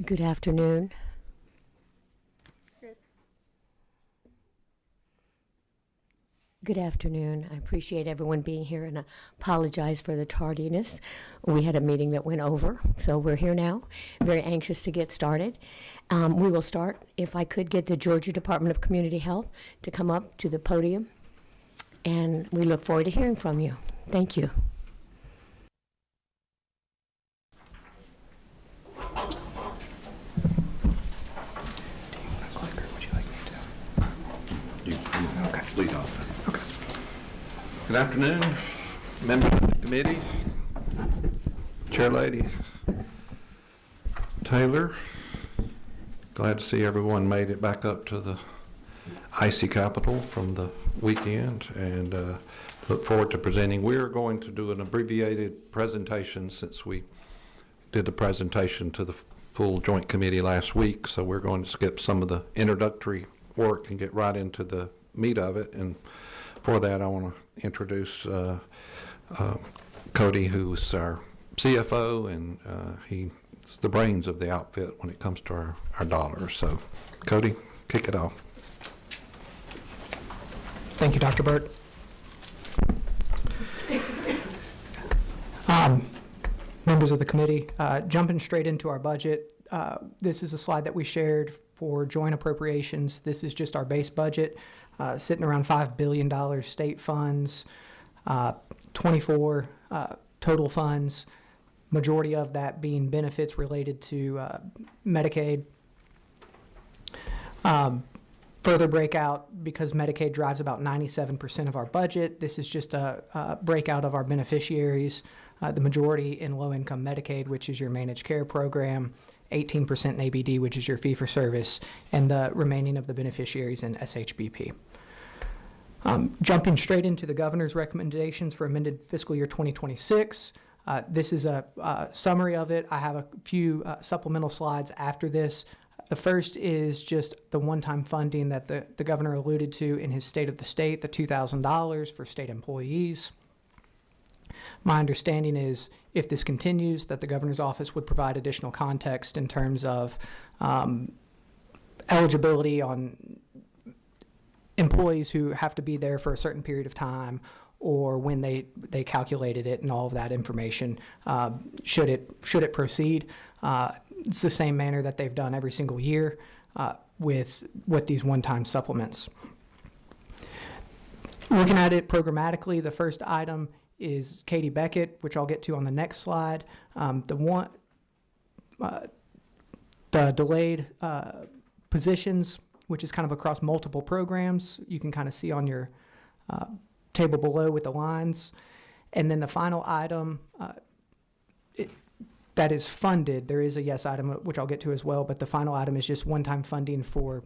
Good afternoon. Good afternoon. I appreciate everyone being here and apologize for the tardiness. We had a meeting that went over, so we're here now. Very anxious to get started. We will start, if I could get the Georgia Department of Community Health to come up to the podium, and we look forward to hearing from you. Thank you. Lead off. Okay. Good afternoon, members of the committee, Chair Lady Taylor. Glad to see everyone made it back up to the icy capital from the weekend, and look forward to presenting. We are going to do an abbreviated presentation since we did the presentation to the full joint committee last week, so we're going to skip some of the introductory work and get right into the meat of it. And for that, I want to introduce Cody, who's our CFO, and he's the brains of the outfit when it comes to our dollars. So, Cody, kick it off. Thank you, Dr. Burt. Members of the committee, jumping straight into our budget. This is a slide that we shared for joint appropriations. This is just our base budget, sitting around $5 billion state funds, 24 total funds, majority of that being benefits related to Medicaid. Further breakout, because Medicaid drives about 97% of our budget, this is just a breakout of our beneficiaries, the majority in low-income Medicaid, which is your managed care program, 18% in ABD, which is your fee-for-service, and the remaining of the beneficiaries in SHBP. Jumping straight into the governor's recommendations for amended fiscal year 2026. This is a summary of it. I have a few supplemental slides after this. The first is just the one-time funding that the governor alluded to in his State of the State, the $2,000 for state employees. My understanding is if this continues, that the governor's office would provide additional context in terms of eligibility on employees who have to be there for a certain period of time, or when they calculated it, and all of that information should it proceed. It's the same manner that they've done every single year with these one-time supplements. Looking at it programmatically, the first item is Katie Beckett, which I'll get to on the next slide. The delayed positions, which is kind of across multiple programs, you can kind of see on your table below with the lines. And then the final item that is funded, there is a yes item, which I'll get to as well, but the final item is just one-time funding for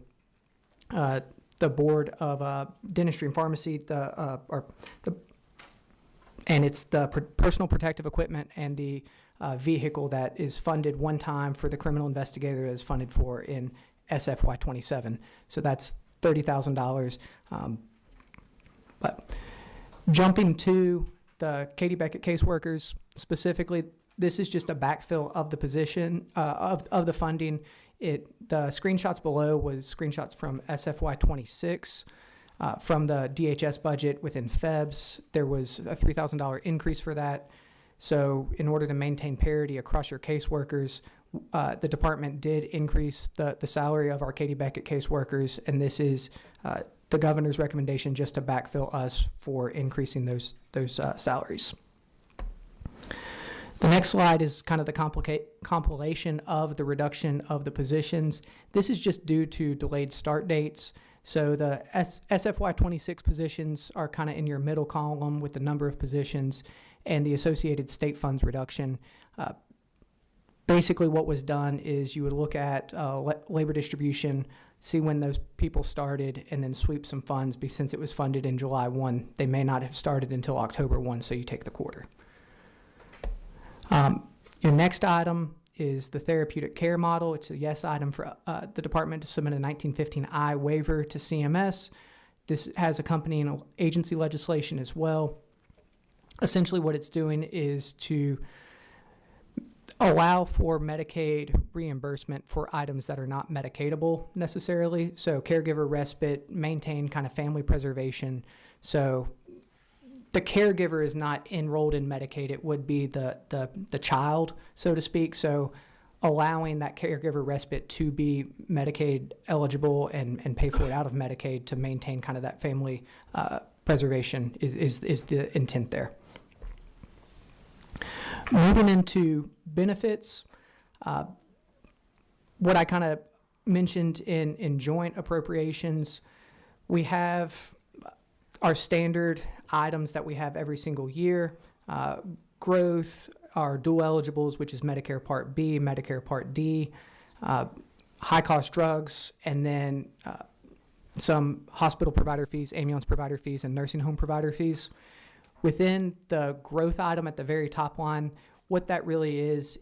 the Board of Dentistry and Pharmacy, and it's the personal protective equipment and the vehicle that is funded one time for the criminal investigator that is funded for in SFY 27. So that's $30,000. But jumping to the Katie Beckett caseworkers specifically, this is just a backfill of the position of the funding. The screenshots below was screenshots from SFY 26. From the DHS budget within FEBS, there was a $3,000 increase for that. So in order to maintain parity across your caseworkers, the department did increase the salary of our Katie Beckett caseworkers, and this is the governor's recommendation just to backfill us for increasing those salaries. The next slide is kind of the compilation of the reduction of the positions. This is just due to delayed start dates. So the SFY 26 positions are kind of in your middle column with the number of positions and the associated state funds reduction. Basically what was done is you would look at labor distribution, see when those people started, and then sweep some funds. Since it was funded in July 1, they may not have started until October 1, so you take the quarter. Your next item is the therapeutic care model. It's a yes item for the department to submit a 1915I waiver to CMS. This has accompanying agency legislation as well. Essentially what it's doing is to allow for Medicaid reimbursement for items that are not Medicatable necessarily. So caregiver respite, maintain kind of family preservation. So the caregiver is not enrolled in Medicaid. It would be the child, so to speak. So allowing that caregiver respite to be Medicaid eligible and pay for it out of Medicaid to maintain kind of that family preservation is the intent there. Moving into benefits, what I kind of mentioned in joint appropriations, we have our standard items that we have every single year. Growth, our dual eligibles, which is Medicare Part B, Medicare Part D, high-cost drugs, and then some hospital provider fees, ambulance provider fees, and nursing home provider fees. Within the growth item at the very top line, what that really is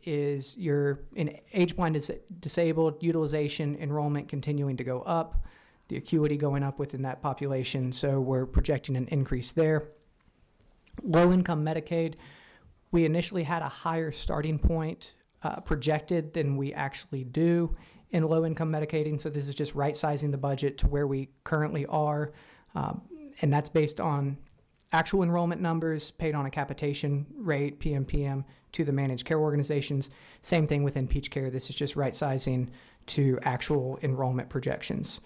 you're in age-blind disabled, utilization, enrollment continuing to go up, the acuity going up within that population, so we're projecting an increase there. Low-income Medicaid, we initially had a higher starting point projected than we actually do in low-income Medicaid, so this is just right-sizing the budget to where we currently are, and that's based on actual enrollment numbers paid on a capitation rate, PMPM, to the managed care organizations. Same thing within Peach Care. This is just right-sizing to actual enrollment projections.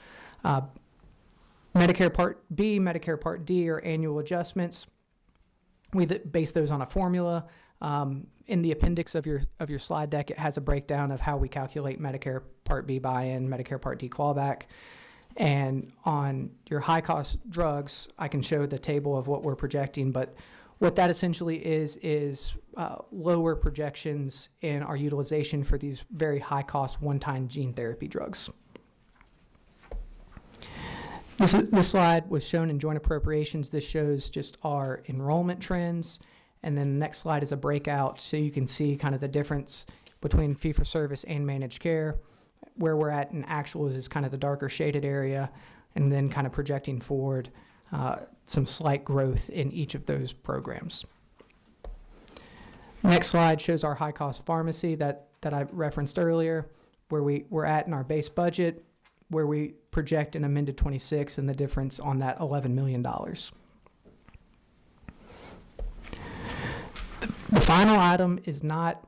Medicare Part B, Medicare Part D are annual adjustments. We base those on a formula. In the appendix of your slide deck, it has a breakdown of how we calculate Medicare Part B buy-in, Medicare Part D clawback. And on your high-cost drugs, I can show the table of what we're projecting, but what that essentially is lower projections in our utilization for these very high-cost one-time gene therapy drugs. This slide was shown in joint appropriations. This shows just our enrollment trends, and then the next slide is a breakout so you can see kind of the difference between fee-for-service and managed care. Where we're at in actuals is kind of the darker shaded area, and then kind of projecting forward some slight growth in each of those programs. Next slide shows our high-cost pharmacy that I referenced earlier, where we're at in our base budget, where we project an amended 26, and the difference on that $11 million. The final item is not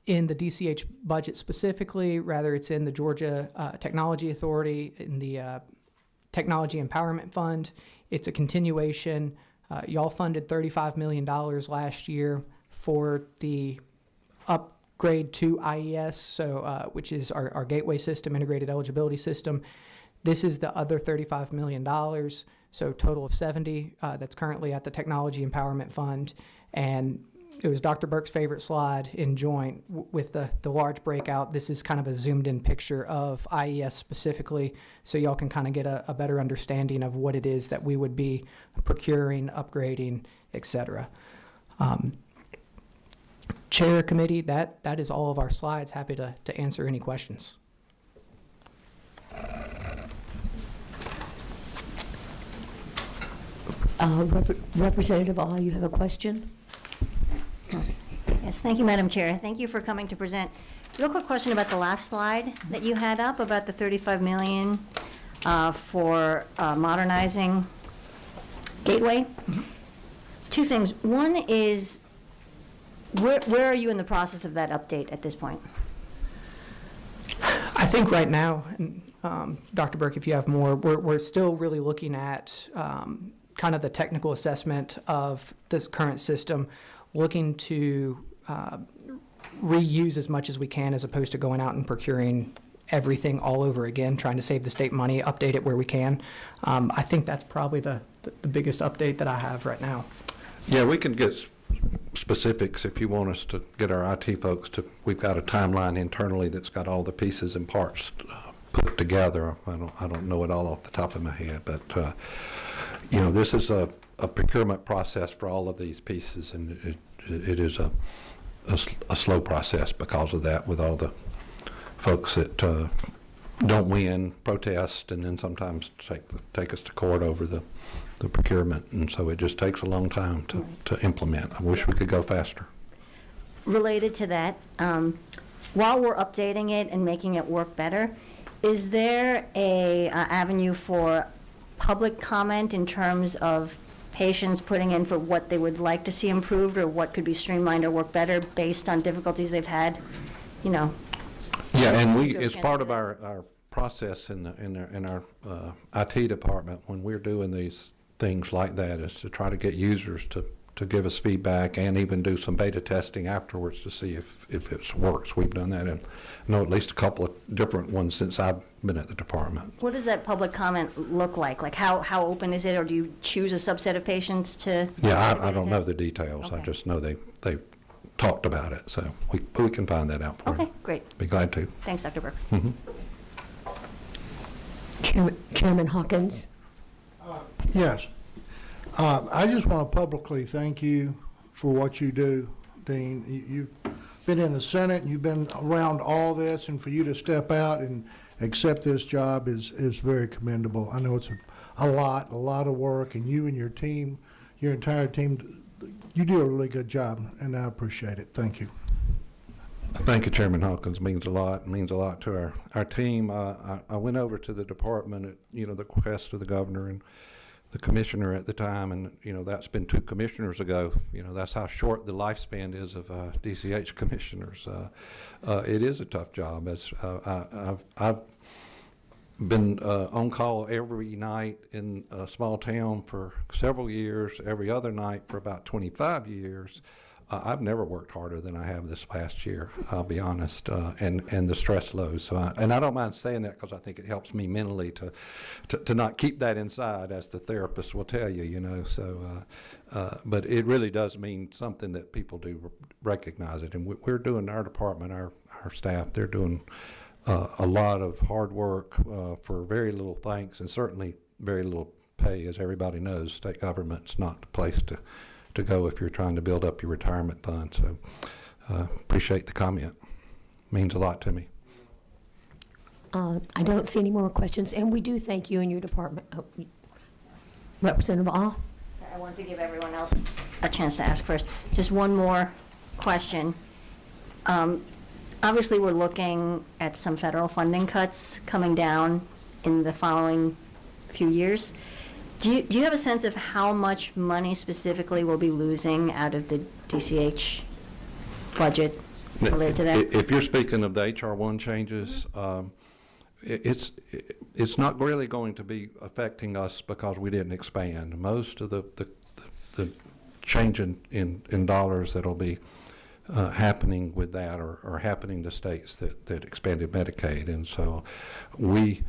in the DCH budget specifically, rather it's in the Georgia Technology Authority, in the Technology Empowerment Fund. It's a continuation. Y'all funded $35 million last year for the upgrade to IES, so which is our gateway system, integrated eligibility system. This is the other $35 million, so total of 70 that's currently at the Technology Empowerment Fund. And it was Dr. Burke's favorite slide in joint with the large breakout. This is kind of a zoomed in picture of IES specifically, so y'all can kind of get a better understanding of what it is that we would be procuring, upgrading, etc. Chair, committee, that is all of our slides. Happy to answer any questions. Representative All, you have a question? Yes, thank you, Madam Chair. Thank you for coming to present. Real quick question about the last slide that you had up about the $35 million for modernizing Gateway. Two things. One is, where are you in the process of that update at this point? I think right now, and Dr. Burke, if you have more, we're still really looking at kind of the technical assessment of this current system, looking to reuse as much as we can as opposed to going out and procuring everything all over again, trying to save the state money, update it where we can. I think that's probably the biggest update that I have right now. Yeah, we can get specifics if you want us to get our IT folks to. We've got a timeline internally that's got all the pieces and parts put together. I don't know it all off the top of my head, but you know, this is a procurement process for all of these pieces, and it is a slow process because of that, with all the folks that don't win, protest, and then sometimes take us to court over the procurement, and so it just takes a long time to implement. I wish we could go faster. related to that, while we're updating it and making it work better, is there a avenue for public comment in terms of patients putting in for what they would like to see improved or what could be streamlined or work better based on difficulties they've had, you know? Yeah, and Is there a it's chance part to of do our process in our IT department when we're doing these things like that is to try to get users to give us feedback and even do some beta testing afterwards to see if it works. We've done that in, I know, at least a couple of different ones since I've been at the department. What does that public comment look like? Like how open is it, or do you choose a subset of patients to? Yeah, to I don't know test? the details. I Okay. just know they've talked about it, so we can find that out for you. Okay, great. Be glad to. Thanks, Dr. Burke. Chairman Hawkins? Yes. I just want to publicly thank you for what you do, Dean. You've been in the Senate, and you've been around all this, and for you to step out and accept this job is very commendable. I know it's a lot of work, and you and your team, your entire team, you do a really good job, and I appreciate it. Thank you. Thank you, Chairman Hawkins. Means a lot. Means a lot to our team. I went over to the department at, the request of the governor and the commissioner at the time, and, that's been 2 commissioners ago. That's how short the lifespan is of DCH commissioners. It is a tough job. I've been on call every night in a small town for several years, every other night for about 25 years. I've never worked harder than I have this past year, I'll be honest, and the stress lows. So I don't mind saying that because I think it helps me mentally to not keep that inside, as the therapist will tell you, So, but it really does mean something that people do recognize it. And we're doing, our department, our staff, they're doing a lot of hard work for very little thanks, and certainly very little pay. As everybody knows, state government's not the place to go if you're trying to build up your retirement fund. So appreciate the comment. Means a lot to me. I don't see any more questions, and we do thank you and your department. Representative Ah? I wanted to give everyone else a chance to ask first. Just one more question. Obviously, we're looking at some federal funding cuts coming down in the following few years. Do you have a sense of how much money specifically we'll be losing out of the DCH budget related to that? If you're speaking of the HR1 changes, it's not really going to be affecting us because we didn't expand. Most of the change in dollars that'll be happening with that are happening to states that expanded Medicaid. And so we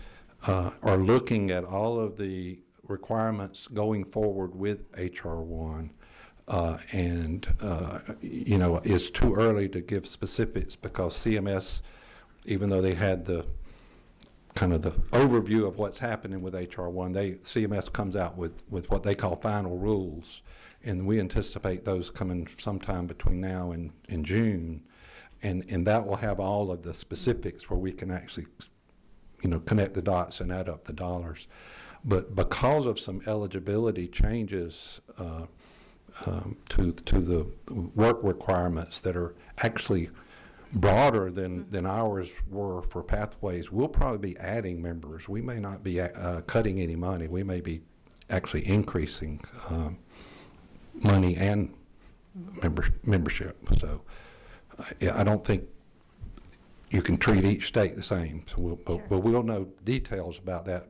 are looking at all of the requirements going forward with HR1, it's too early to give specifics because CMS, even though they had the kind of the overview of what's happening with HR1, CMS comes out with what they call final rules, and we anticipate those coming sometime between now and June, and that will have all of the specifics where we can actually connect the dots and add up the dollars. But because of some eligibility changes to the work requirements that are actually broader than ours were for pathways, we'll probably be adding members. We may not be cutting any money. We may be actually increasing money and membership. So I don't think you can treat each state the same. So but we'll know details about that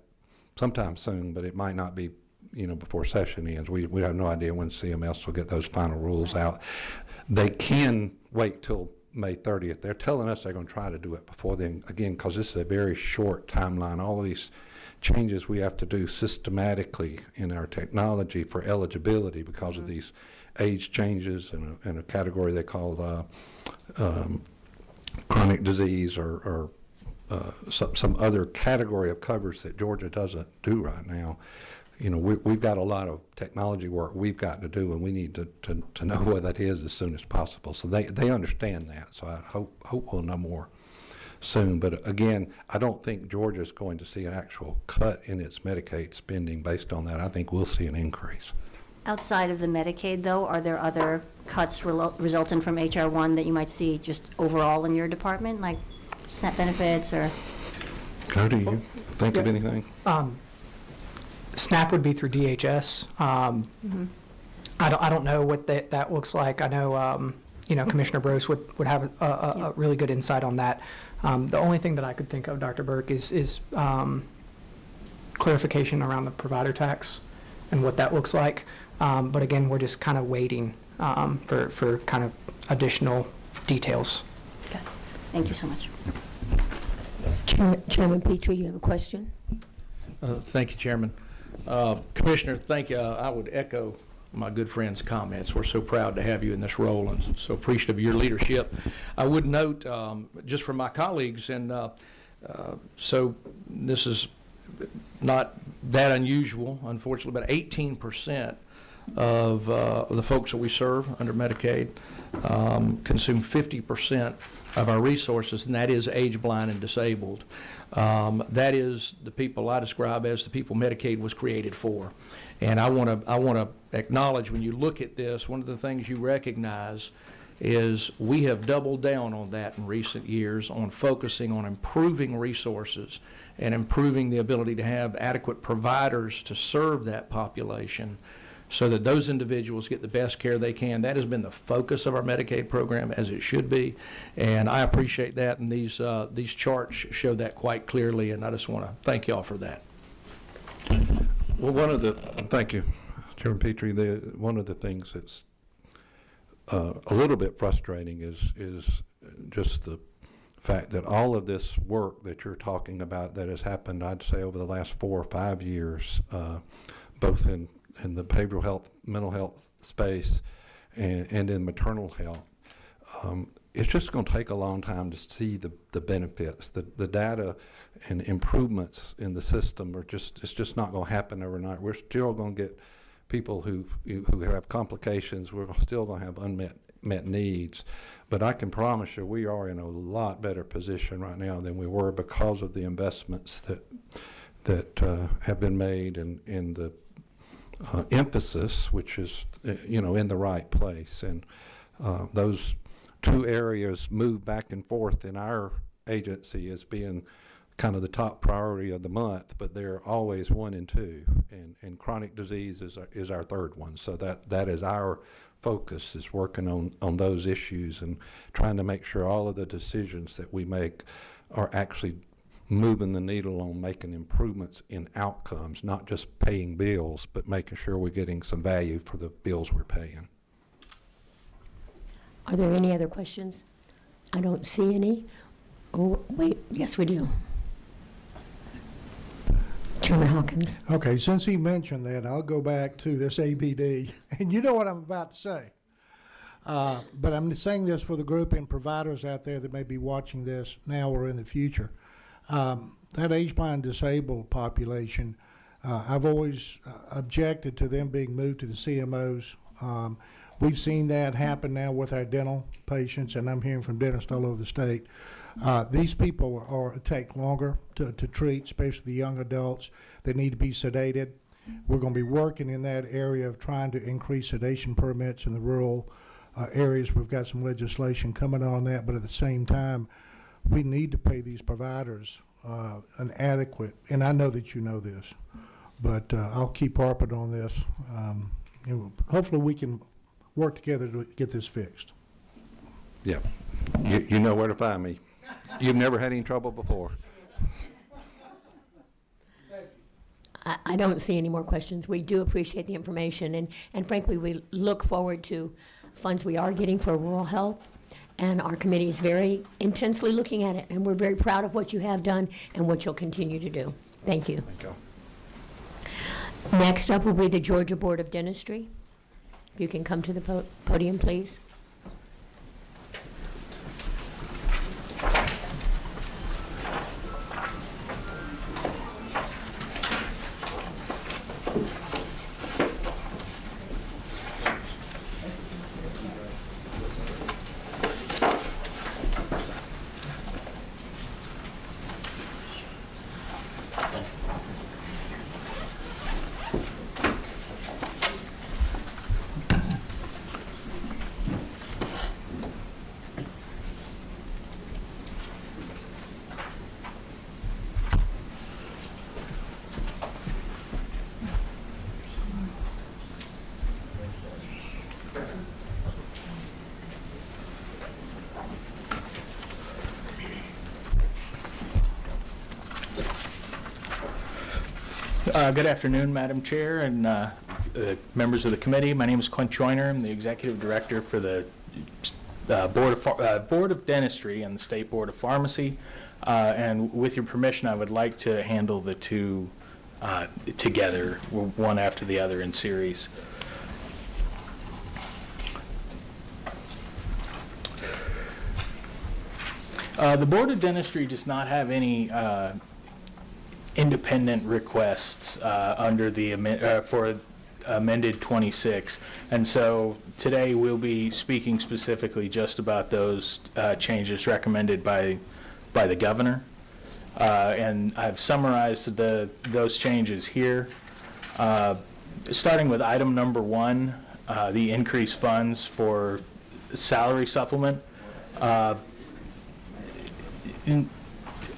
sometime soon, but it might not be, before session ends. We have no idea when CMS will get those final rules out. They can wait till May 30th. They're telling us they're going to try to do it before then, again, because this is a very short timeline. All of these changes we have to do systematically in our technology for eligibility because of these age changes in a category they call chronic disease or some other category of coverage that Georgia doesn't do right now. We've got a lot of technology work we've got to do, and we need to know what that is as soon as possible. So they understand that. So I hope we'll know more soon. But again, I don't think Georgia's going to see an actual cut in its Medicaid spending based on that. I think we'll see an increase. Outside of the Medicaid, though, are there other cuts resulting from HR 1 that you might see just overall in your department, like SNAP benefits or? Cody, you think of Yeah. anything? SNAP would be through DHS. I don't know what that looks like. I know, Commissioner Brose would have a really good insight on that. The only thing that I could think of, Dr. Burke, is clarification around the provider tax and what that looks like. But again, we're just kind of waiting for kind of additional details. Okay. Thank you so much. Chairman Petrie, you have a question? Thank you, Chairman. Commissioner, thank you. I would echo my good friend's comments. We're so proud to have you in this role and so appreciative of your leadership. I would note, just for my colleagues, and so this is not that unusual, unfortunately, but 18% of the folks that we serve under Medicaid consume 50% of our resources, and that is age, blind, and disabled. That is the people I describe as the people Medicaid was created for. And I want to acknowledge, when you look at this, one of the things you recognize is we have doubled down on that in recent years, on focusing on improving resources and improving the ability to have adequate providers to serve that population, so that those individuals get the best care they can. That has been the focus of our Medicaid program, as it should be, and I appreciate that, and these charts show that quite clearly, and I just want to thank y'all for that. Well, thank you, Chairman Petrie. One of the things that's a little bit frustrating is just the fact that all of this work that you're talking about that has happened, I'd say, over the last 4 or 5 years, both in the behavioral health, mental health space, and in maternal health, it's just going to take a long time to see the benefits. The data and improvements in the system it's just not going to happen overnight. We're still going to get people who have complications. We're still going to have unmet needs. But I can promise you we are in a lot better position right now than we were because of the investments that have been made in the emphasis, which is in the right place. And those two areas move back and forth in our agency as being kind of the top priority of the month, but they're always 1 and 2, and chronic disease is our third one. So that is our focus, is working on those issues and trying to make sure all of the decisions that we make are actually moving the needle on making improvements in outcomes, not just paying bills, but making sure we're getting some value for the bills we're paying. Are there any other questions? I don't see any. Oh, wait, yes, we do. Chairman Hawkins. Okay, since he mentioned that, I'll go back to this ABD, and you know what I'm about to say. But I'm saying this for the group and providers out there that may be watching this now or in the future. That age-blind disabled population, I've always objected to them being moved to the CMOs. We've seen that happen now with our dental patients, and I'm hearing from dentists all over the state. These people take longer to treat, especially the young adults that need to be sedated. We're going to be working in that area of trying to increase sedation permits in the rural areas. We've got some legislation coming on that, but at the same time, we need to pay these providers an adequate, and I know that you know this, but I'll keep harping on this. And hopefully we can work together to get this fixed. Yeah, you know where to find me. You've never had any trouble before. I don't see any more questions. We do appreciate the information, and frankly, we look forward to funds we are getting for rural health, and our committee is very intensely looking at it, and we're very proud of what you have done and what you'll continue to do. Thank you. Thank you. Next up will be the Georgia Board of Dentistry. If you can come to the podium, please. Good afternoon, Madam Chair and members of the committee. My name is Clint Joyner. I'm the Executive Director for the Board of Dentistry and the State Board of Pharmacy. And with your permission, I would like to handle the two together, one after the other in series. The Board of Dentistry does not have any independent requests under the for amended 26, and so today we'll be speaking specifically just about those changes recommended by the governor, and I've summarized those changes here. Starting with item number 1, the increased funds for salary supplement.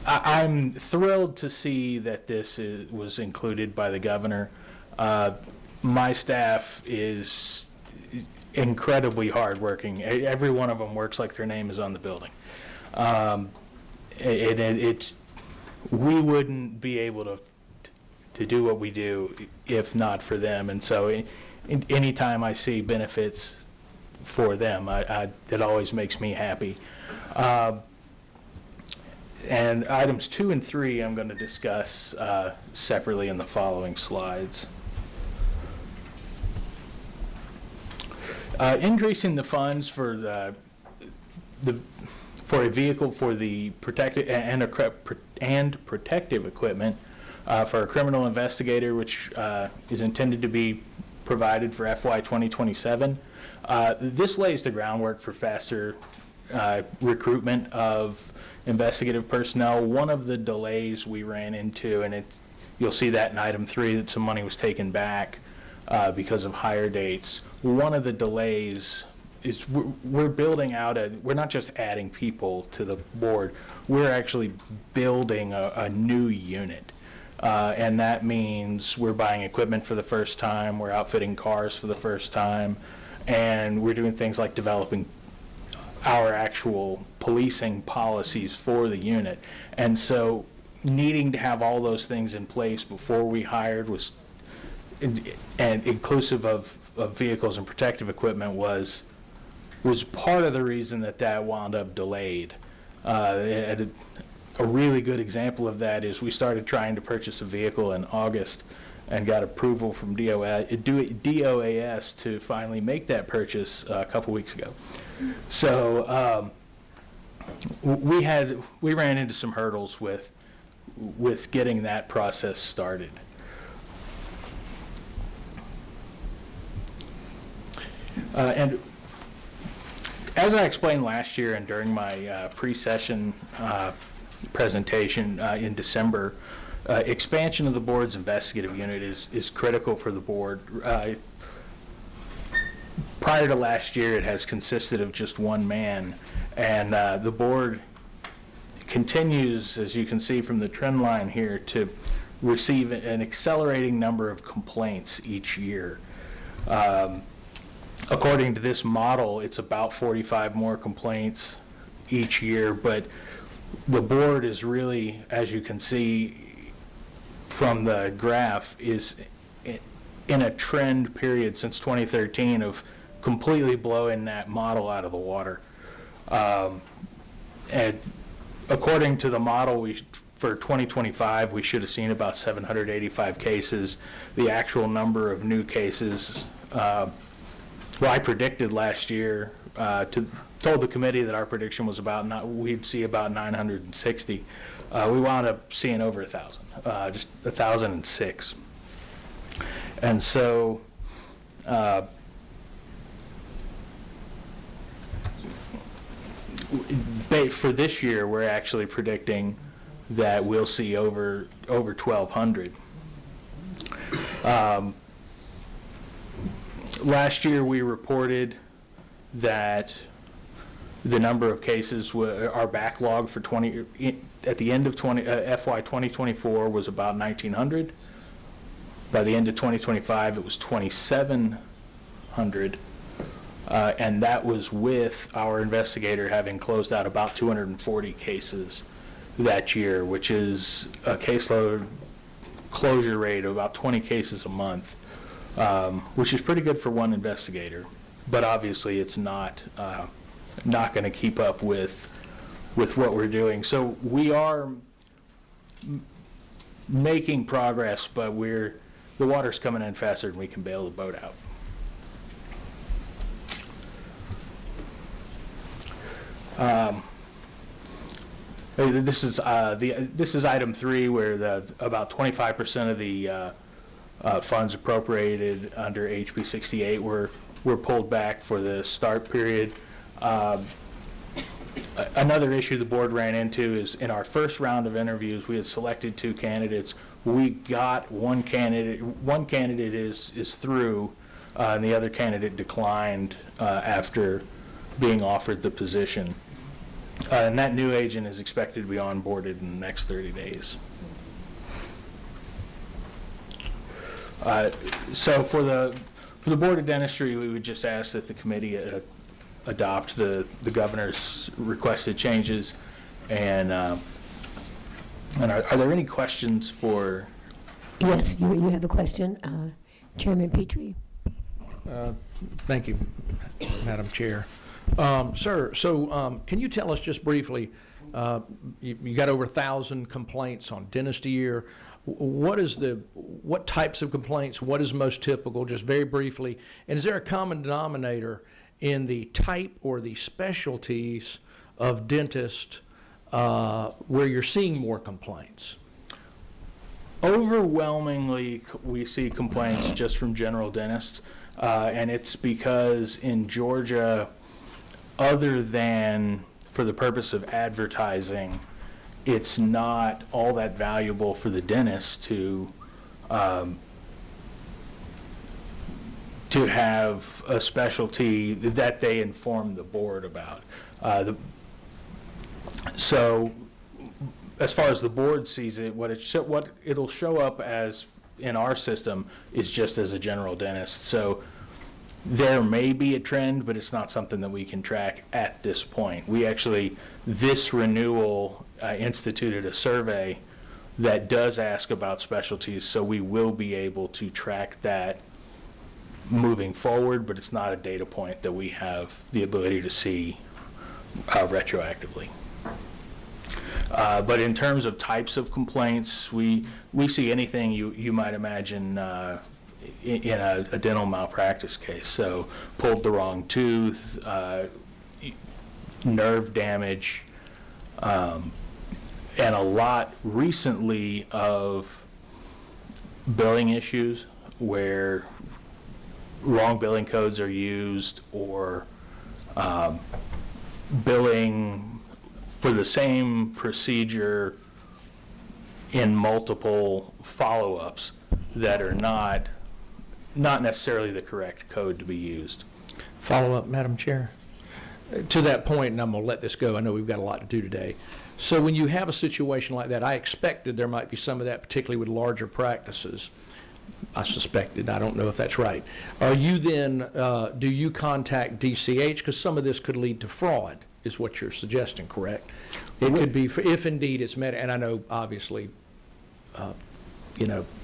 I'm thrilled to see that this was included by the governor. My staff is incredibly hardworking. Every one of them works like their name is on the building. We wouldn't be able to do what we do if not for them. And so anytime I see benefits for them, it always makes me happy. And items 2 and 3 I'm going to discuss separately in the following slides. Increasing the funds for for a vehicle for the protective and protective equipment for a criminal investigator, which is intended to be provided for FY 2027. This lays the groundwork for faster recruitment of investigative personnel. One of the delays we ran into, and you'll see that in item 3, that some money was taken back because of hire dates. One of the delays is we're building out we're not just adding people to the board, we're actually building a new unit. And that means we're buying equipment for the first time, we're outfitting cars for the first time, and we're doing things like developing our actual policing policies for the unit. And so needing to have all those things in place before we hired was, and inclusive of vehicles and protective equipment, was part of the reason that wound up delayed. A really good example of that is we started trying to purchase a vehicle in August and got approval from DOAS to finally make that purchase a couple weeks ago. So we ran into some hurdles with getting that process started. And as I explained last year and during my pre-session presentation in December, expansion of the board's investigative unit is critical for the board. Prior to last year, it has consisted of just one man, and the board continues, as you can see from the trend line here, to receive an accelerating number of complaints each year. According to this model, it's about 45 more complaints each year, but the board is really, as you can see from the graph, is in a trend period since 2013 of completely blowing that model out of the water. And according to the model, for 2025, we should have seen about 785 cases. The actual number of new cases, I predicted last year, told the committee that our prediction was we'd see about 960. We wound up seeing over 1,000, just 1,006. And so for this year, we're actually predicting that we'll see over 1,200. Last year, we reported that the number of cases, our backlog for at the end of FY 2024 was about 1,900. By the end of 2025, it was 2,700. And that was with our investigator having closed out about 240 cases that year, which is a caseload closure rate of about 20 cases a month, which is pretty good for one investigator. But obviously, it's not going to keep up with what we're doing. So we are making progress, but the water's coming in faster than we can bail the boat out. This is item 3, where about 25% of the funds appropriated under HB 68 were pulled back for the start period. Another issue the board ran into is in our first round of interviews, we had selected 2 candidates. We got one candidate. One candidate is through, and the other candidate declined after being offered the position. And that new agent is expected to be onboarded in the next 30 days. So for the Board of Dentistry, we would just ask that the committee adopt the governor's requested changes. And are there any questions for? Yes, you have a question, Chairman Petrie. Thank you, Madam Chair. Sir, so can you tell us just briefly, you got over 1,000 complaints on dentist a year. What types of complaints, what is most typical, just very briefly? And is there a common denominator in the type or the specialties of dentist where you're seeing more complaints? Overwhelmingly, we see complaints just from general dentists, and it's because in Georgia, other than for the purpose of advertising, it's not all that valuable for the dentist to have a specialty that they inform the board about. So as far as the board sees it, what it'll show up as in our system is just as a general dentist. So there may be a trend, but it's not something that we can track at this point. We actually, this renewal instituted a survey that does ask about specialties, so we will be able to track that moving forward, but it's not a data point that we have the ability to see retroactively. But in terms of types of complaints, we see anything you might imagine in a dental malpractice case. So pulled the wrong tooth, nerve damage, and a lot recently of billing issues where wrong billing codes are used, or billing for the same procedure in multiple follow-ups that are not necessarily the correct code to be used. Follow up, Madam Chair. To that point, and I'm going to let this go, I know we've got a lot to do today. So when you have a situation like that, I expected there might be some of that, particularly with larger practices. I suspected, I don't know if that's right. Are you then, do you contact DCH? Because some of this could lead to fraud, is what you're suggesting, correct? It could be, if indeed it's and I know obviously,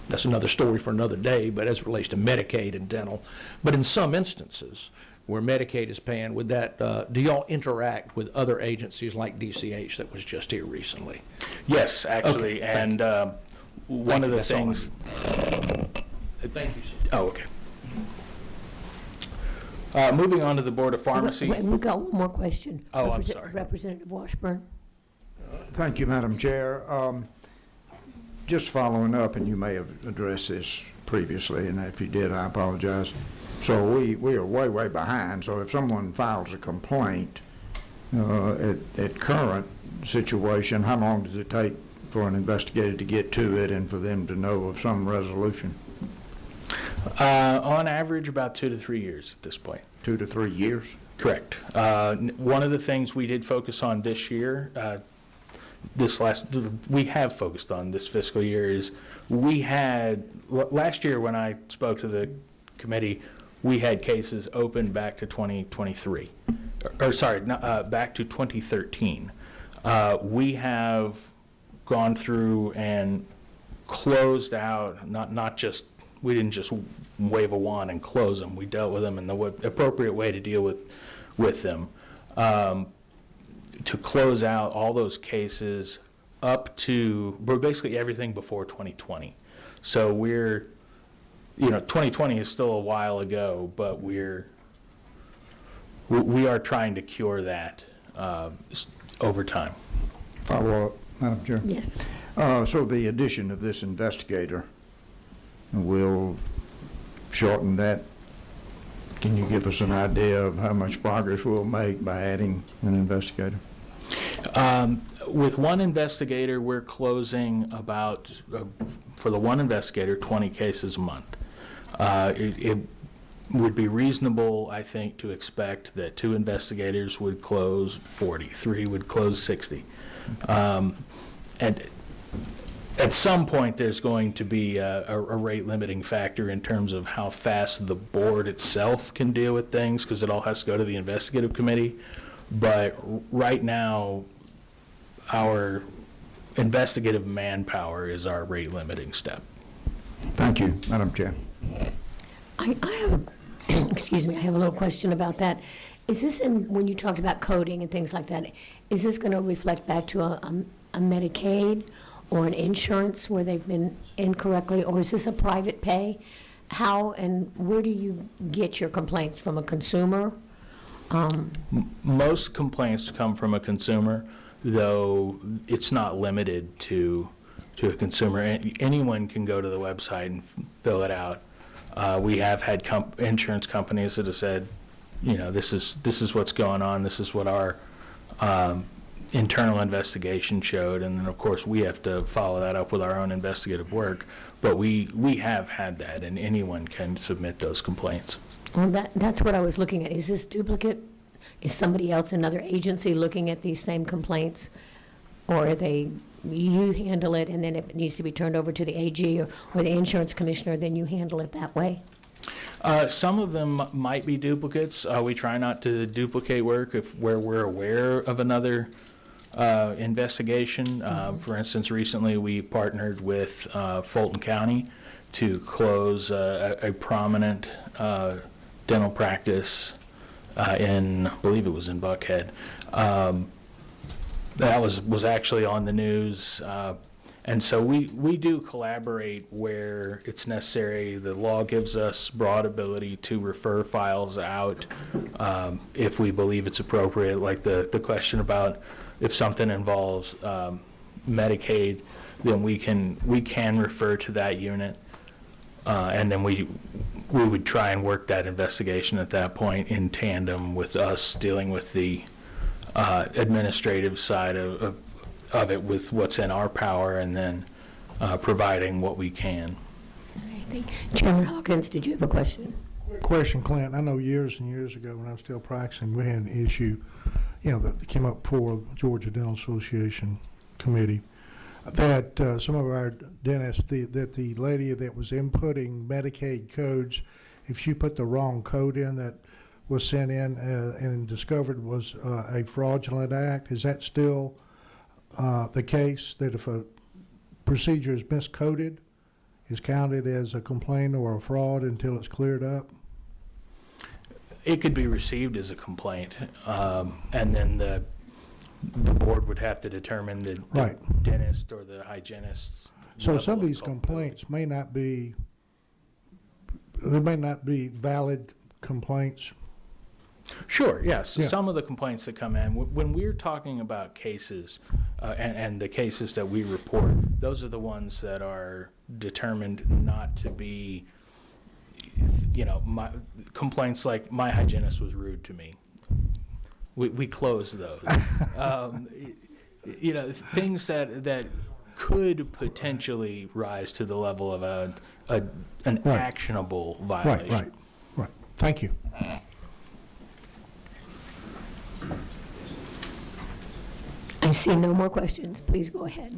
that's another story for another day, but as it relates to Medicaid and dental. But in some instances where Medicaid is paying, would that, do y'all interact with other agencies like DCH that was just here recently? Yes, actually, Okay, and one of the things. Thank you, sir. Oh, okay. Moving on to the Board of Pharmacy. Wait, we got one more question. Oh, I'm sorry. Representative Washburn. Thank you, Madam Chair. Just following up, and you may have addressed this previously, and if you did, I apologize. So we are way behind. So if someone files a complaint, at current situation, how long does it take for an investigator to get to it and for them to know of some resolution? On average, about 2 to 3 years at this point. 2 to 3 years? Correct. One of the things we did focus on this year, we have focused on this fiscal year, is we had, last year when I spoke to the committee, we had cases open back to 2023, back to 2013. We have gone through and closed out, not just, we didn't just wave a wand and close them. We dealt with them in the appropriate way to deal with them. To close out all those cases up to, basically everything before 2020. So we're, 2020 is still a while ago, but we are trying to cure that over time. Follow up, Madam Chair. Yes. So the addition of this investigator will shorten that. Can you give us an idea of how much progress we'll make by adding an investigator? With one investigator, we're closing about, for the one investigator, 20 cases a month. It would be reasonable, I think, to expect that 2 investigators would close 40, 3 would close 60. And at some point, there's going to be a rate limiting factor in terms of how fast the board itself can deal with things, because it all has to go to the investigative committee. But right now, our investigative manpower is our rate limiting step. Thank you, Madam Chair. I have, excuse me, I have a little question about that. Is this when you talked about coding and things like that, is this going to reflect back to a Medicaid or an insurance where they've been incorrectly, or is this a private pay? How and where do you get your complaints, from a consumer? Most complaints come from a consumer, though it's not limited to a consumer. Anyone can go to the website and fill it out. We have had insurance companies that have said, this is what's going on. This is what our internal investigation showed, and then of course we have to follow that up with our own investigative work. But we have had that, and anyone can submit those complaints. Well, that's what I was looking at. Is this duplicate? Is somebody else, another agency, looking at these same complaints? Or are you handle it, and then if it needs to be turned over to the AG or the insurance commissioner, then you handle it that way? Some of them might be duplicates. We try not to duplicate work where we're aware of another investigation. For instance, recently we partnered with Fulton County to close a prominent dental practice in, I believe it was in Buckhead. That was actually on the news. And so we do collaborate where it's necessary. The law gives us broad ability to refer files out if we believe it's appropriate, like the question about if something involves Medicaid, then we can refer to that unit. And then we would try and work that investigation at that point in tandem with us dealing with the administrative side of it with what's in our power, and then providing what we can. Chairman Hawkins, did you have a question? Question, Clint. I know years and years ago when I was still practicing, we had an issue, that came up before Georgia Dental Association Committee, that some of our dentists, that the lady that was inputting Medicaid codes, if she put the wrong code in that was sent in and discovered was a fraudulent act. Is that still the case, that if a procedure is miscoded, is counted as a complaint or a fraud until it's cleared up? It could be received as a complaint, and then the board would have to determine the Right. dentist or the hygienist. So level some of these culpability. complaints may not be valid complaints. Sure, yes. Yeah. Some of the complaints that come in, when we're talking about cases, and the cases that we report, those are the ones that are determined not to be, complaints like my hygienist was rude to me. We close those. Things that could potentially rise to the level of an Right. actionable violation. Right. Thank you. I see no more questions. Please go ahead.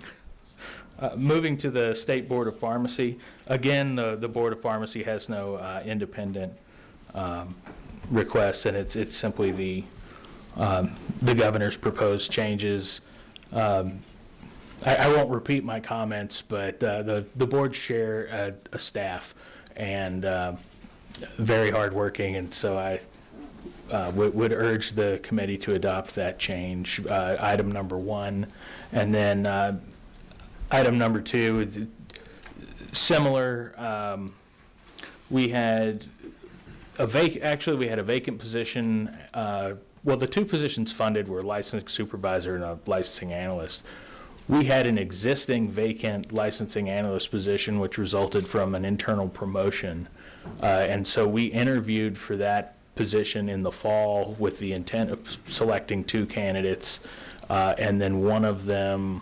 Moving to the State Board of Pharmacy, again, the Board of Pharmacy has no independent requests, and it's simply the governor's proposed changes. I won't repeat my comments, but the boards share a staff and very hardworking, and so I would urge the committee to adopt that change, item number 1. And then item number 2 is similar. We had a vacant position. Well, the 2 positions funded were licensing supervisor and a licensing analyst. We had an existing vacant licensing analyst position, which resulted from an internal promotion. And so we interviewed for that position in the fall with the intent of selecting 2 candidates. And then one of them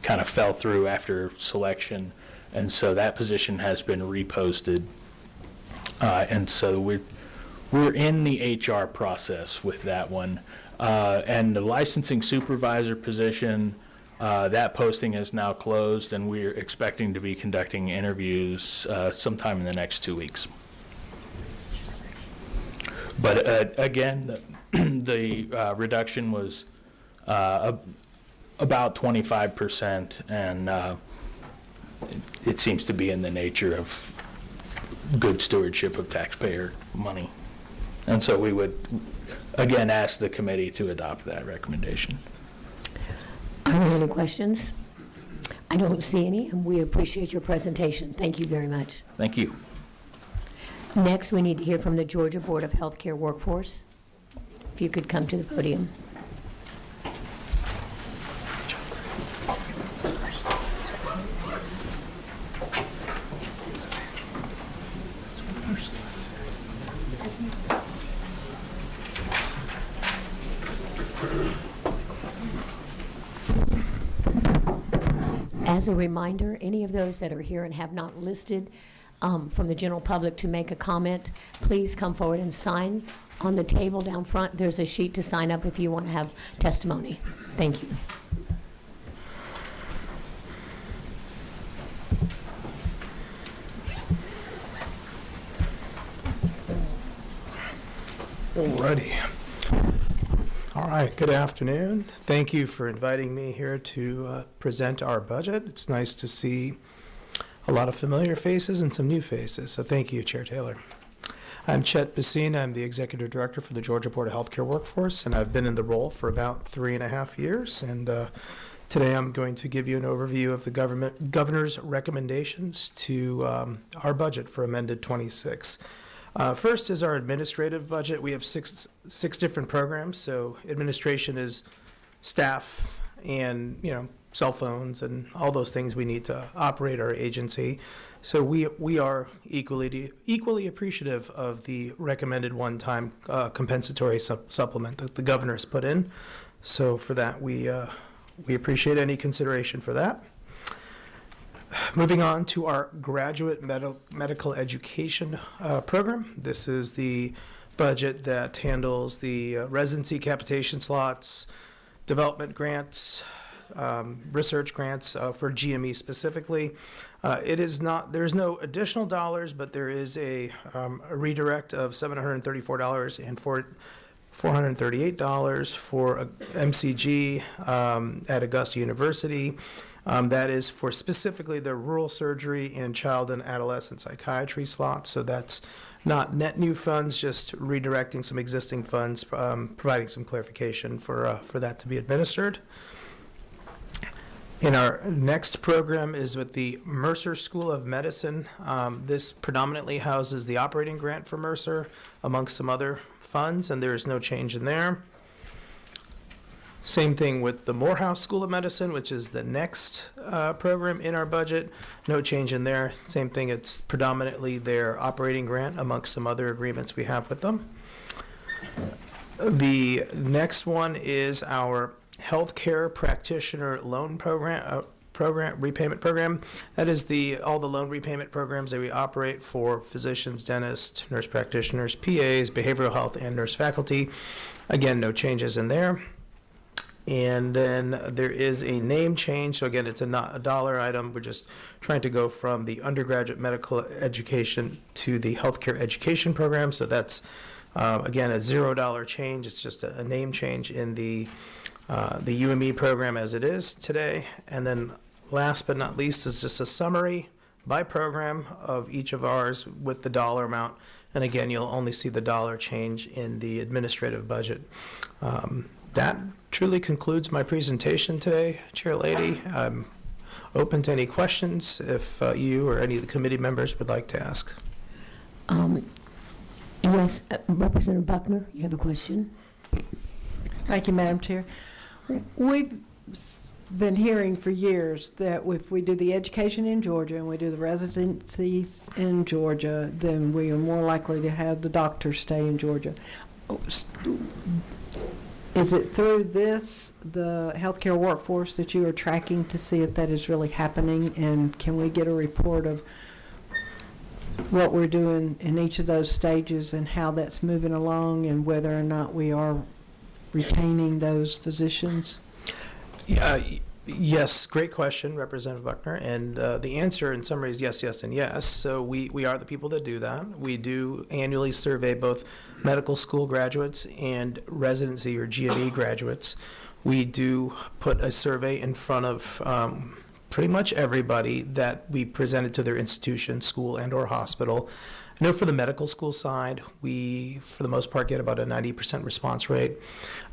kind of fell through after selection. And so that position has been reposted. And so we're in the HR process with that one. And the licensing supervisor position, that posting is now closed, and we're expecting to be conducting interviews sometime in the next 2 weeks. But again, the reduction was about 25%, and it seems to be in the nature of good stewardship of taxpayer money. And so we would, again, ask the committee to adopt that recommendation. Are there any questions? I don't see any, and we appreciate your presentation. Thank you very much. Thank you. Next, we need to hear from the Georgia Board of Healthcare Workforce. If you could come to the podium. As a reminder, any of those that are here and have not listed from the general public to make a comment, please come forward and sign on the table down front. There's a sheet to sign up if you want to have testimony. Thank you. Alrighty. All right, good afternoon. Thank you for inviting me here to present our budget. It's nice to see a lot of familiar faces and some new faces, so thank you, Chair Taylor. I'm Chet Basine. I'm the Executive Director for the Georgia Board of Healthcare Workforce, and I've been in the role for about 3.5 years. And today I'm going to give you an overview of the governor's recommendations to our budget for amended 26. First is our administrative budget. We have six different programs. So administration is staff and, cell phones and all those things we need to operate our agency. So we are equally appreciative of the recommended one-time compensatory supplement that the governor has put in. So for that, we appreciate any consideration for that. Moving on to our graduate medical education program. This is the budget that handles the residency capitation slots, development grants, research grants for GME specifically. There's no additional dollars, but there is a redirect of $734 and $438 for MCG at Augusta University. That is for specifically the rural surgery and child and adolescent psychiatry slots. So that's not net new funds, just redirecting some existing funds, providing some clarification for that to be administered. And our next program is with the Mercer School of Medicine. This predominantly houses the operating grant for Mercer amongst some other funds, and there is no change in there. Same thing with the Morehouse School of Medicine, which is the next program in our budget. No change in there. Same thing, it's predominantly their operating grant amongst some other agreements we have with them. The next one is our healthcare practitioner loan program, repayment program. That is all the loan repayment programs that we operate for physicians, dentists, nurse practitioners, PAs, behavioral health, and nurse faculty. Again, no changes in there. And then there is a name change. So again, it's not a dollar item. We're just trying to go from the undergraduate medical education to the healthcare education program. So that's, again, a $0 change. It's just a name change in the the UME program as it is today, and then last but not least is just a summary by program of each of ours with the dollar amount. And again, you'll only see the dollar change in the administrative budget. That truly concludes my presentation today, Chair Lady. I'm open to any questions if you or any of the committee members would like to ask. Yes, Representative Buckner, you have a question? Thank you, Madam Chair. We've been hearing for years that if we do the education in Georgia and we do the residencies in Georgia, then we are more likely to have the doctors stay in Georgia. Is it through this, the healthcare workforce, that you are tracking to see if that is really happening? And can we get a report of what we're doing in each of those stages and how that's moving along and whether or not we are retaining those physicians? Yes, great question, Representative Buckner. And the answer in summary is yes, yes, and yes. So we are the people that do that. We do annually survey both medical school graduates and residency or GME graduates. We do put a survey in front of pretty much everybody that we presented to their institution, school, and or hospital. I know for the medical school side, we, for the most part, get about a 90% response rate.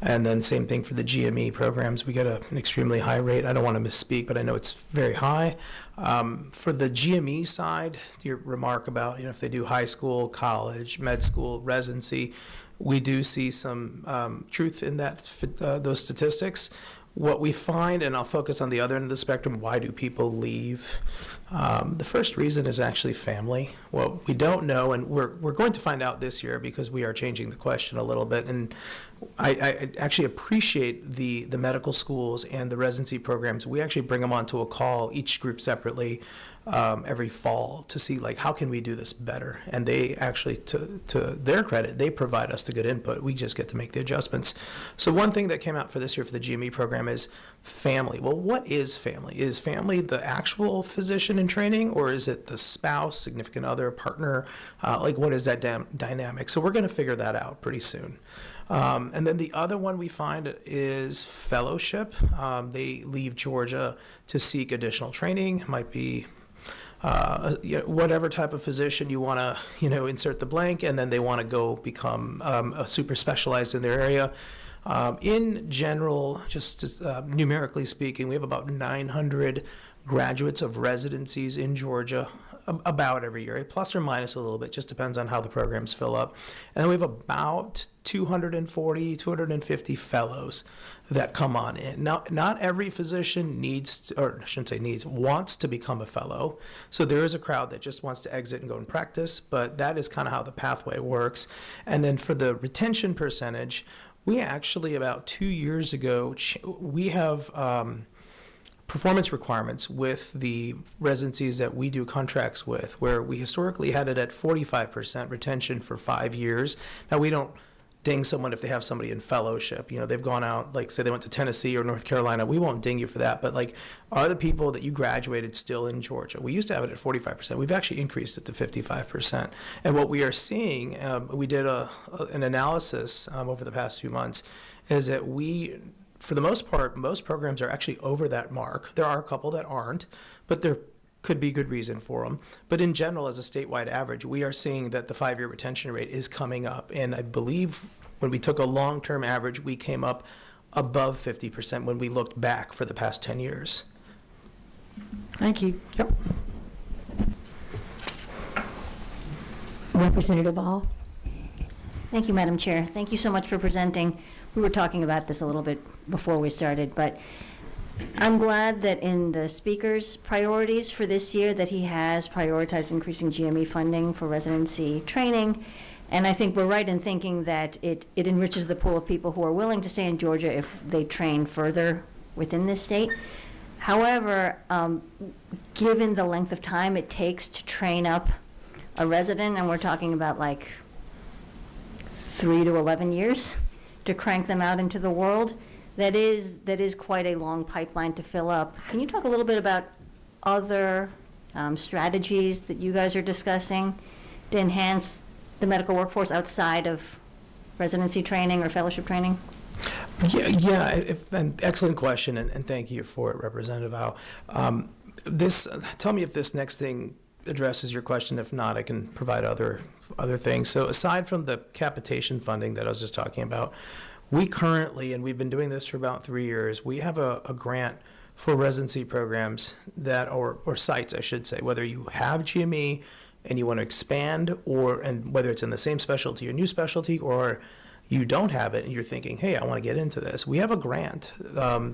And then same thing for the GME programs. We get an extremely high rate. I don't want to misspeak, but I know it's very high. For the GME side, your remark about, if they do high school, college, med school, residency, we do see some truth in that, those statistics. What we find, and I'll focus on the other end of the spectrum, why do people leave? The first reason is actually family. Well, we don't know, and we're going to find out this year because we are changing the question a little bit. And I actually appreciate the medical schools and the residency programs. We actually bring them onto a call, each group separately, every fall to see, like, how can we do this better? And they actually, to their credit, they provide us the good input. We just get to make the adjustments. So one thing that came out for this year for the GME program is family. Well, what is family? Is family the actual physician in training, or is it the spouse, significant other, partner? Like, what is that dynamic? So we're going to figure that out pretty soon. And then the other one we find is fellowship. They leave Georgia to seek additional training. Might be whatever type of physician you want to, insert the blank, and then they want to go become a super specialized in their area. In general, just numerically speaking, we have about 900 graduates of residencies in Georgia about every year, plus or minus a little bit, just depends on how the programs fill up. And then we have about 250 fellows that come on in. Now, not every physician wants to become a fellow. So there is a crowd that just wants to exit and go and practice, but that is kind of how the pathway works. And then for the retention percentage, we actually, about 2 years ago, we have performance requirements with the residencies that we do contracts with, where we historically had it at 45% retention for 5 years. Now, we don't ding someone if they have somebody in fellowship. They've gone out, like, say they went to Tennessee or North Carolina. We won't ding you for that. But, like, are the people that you graduated still in Georgia? We used to have it at 45%. We've actually increased it to 55%. And what we are seeing, we did an analysis over the past few months, is that for the most part, most programs are actually over that mark. There are a couple that aren't, but there could be good reason for them. But in general, as a statewide average, we are seeing that the 5-year retention rate is coming up. And I believe when we took a long-term average, we came up above 50% when we looked back for the past 10 years. Thank you. Yep. Representative All? Thank you, Madam Chair. Thank you so much for presenting. We were talking about this a little bit before we started, but I'm glad that in the speaker's priorities for this year that he has prioritized increasing GME funding for residency training. And I think we're right in thinking that it enriches the pool of people who are willing to stay in Georgia if they train further within this state. However, given the length of time it takes to train up a resident, and we're talking about like 3 to 11 years to crank them out into the world, that is quite a long pipeline to fill up. Can you talk a little bit about other strategies that you guys are discussing to enhance the medical workforce outside of residency training or fellowship training? An excellent question, and thank you for it, Representative Howe. Tell me if this next thing addresses your question. If not, I can provide other things. So aside from the capitation funding that I was just talking about, we currently, and we've been doing this for about 3 years, we have a grant for residency programs that, or sites, I should say, whether you have GME and you want to expand, and whether it's in the same specialty or new specialty, or you don't have it and you're thinking, hey, I want to get into this. We have a grant,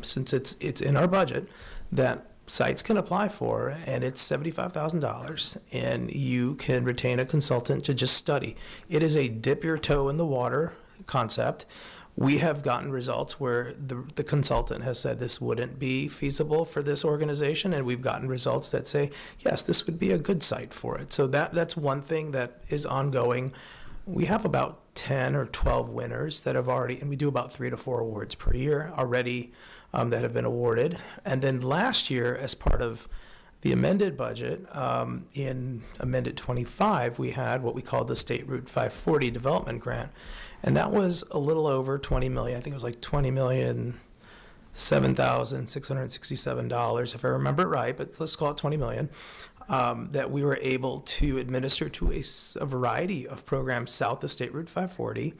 since it's in our budget, that sites can apply for, and it's $75,000, and you can retain a consultant to just study. It is a dip your toe in the water concept. We have gotten results where the consultant has said this wouldn't be feasible for this organization, and we've gotten results that say, yes, this would be a good site for it. So that's one thing that is ongoing. We have about 10 or 12 winners that have already, and we do about 3 to 4 awards per year already that have been awarded. And then last year, as part of the amended budget, in amended 25, we had what we called the State Route 540 Development Grant. And that was a little over 20 million. I think it was like $20,007,667, if I remember it right, but let's call it 20 million, that we were able to administer to a variety of programs south of State Route 540